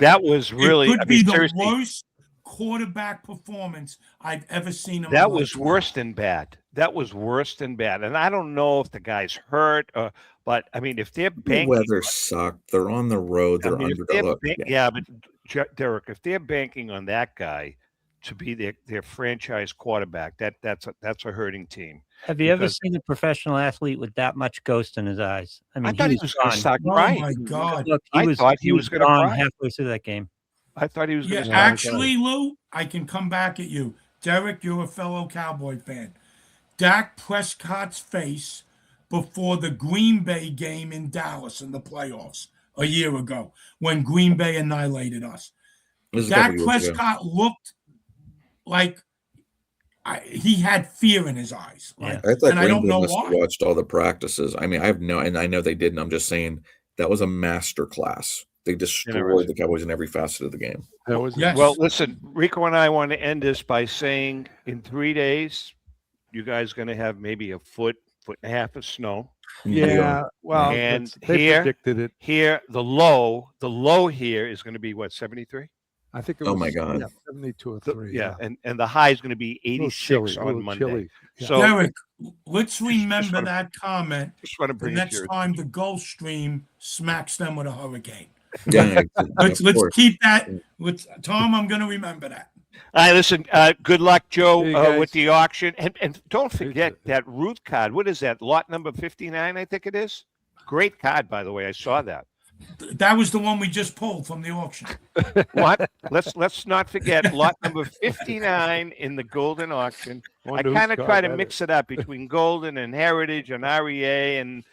That was really. It could be the worst quarterback performance I've ever seen. That was worse than bad. That was worse than bad. And I don't know if the guy's hurt, but I mean, if they're banking, the weather sucked. They're on the road. They're underdog. But Derek, if they're banking on that guy to be their franchise quarterback, that's a hurting team. Have you ever seen a professional athlete with that much ghost in his eyes? I mean, I thought he was going to start Oh crying. my God! Look, I thought he was going to cry halfway through that game. I thought he was going to. Actually, Lou, I can come back at you, Derek. You're a fellow Cowboy fan. Dak Prescott's face before the Green Bay game in Dallas in the playoffs a year ago when Green Bay annihilated us. Dak Prescott looked like he had fear in his eyes. I thought and I don't know must why. have watched all the practices. I mean, and I know they didn't. I'm just saying that was a master class. They destroyed the Cowboys in every facet of the game. That was Well, listen, Rico and I want to end this by saying in 3 days, you guys going to have maybe a foot and a half of snow. Yeah, well, and they here, predicted it. Here, the low here is going to be what, 73? I think it was. Oh my God. Yeah, 72 or 3. Yeah, and the high is going to be 86 on Monday. Chilly. Yeah. So Derek, let's remember that comment just want to the bring it to next your time the Gulf Stream smacks them with a hurricane. Yeah, Let's keep that. Tom, I'm going to remember that. All right, listen, good luck, Joe, Hey, guys. with the auction. And don't forget that Ruth card. What is that? Lot number 59, I think it is. Great card, by the way. I saw that. That was the one we just pulled from the auction. What? Let's not forget lot number 59 in the Golden auction. I kind of try to mix it up between Golden and Heritage and REA and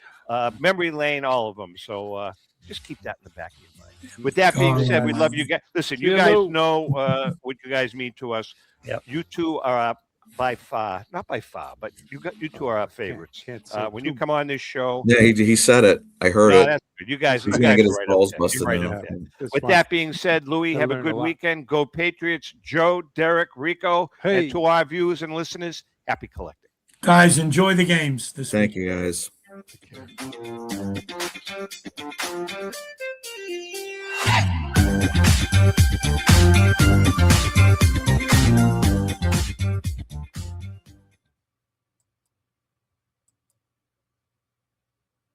Memory Lane, all of them. So just keep that in the back of your mind. With that being said, we love you guys. Listen, you guys know what you guys mean to us. Yep. You two are by far, not by far, but you two are our favorites. When you come on this show, Yeah, he said it. I heard it. that's good. You guys, He's you gonna guys get his are right balls up there. busted You're right now. up there. With that being said, Louis, have a learned good a lot. weekend. Go Patriots. Joe, Derek, Rico, Hey. and to our viewers and listeners, happy collecting. Guys, enjoy the games this week. Thank you, guys. Hey!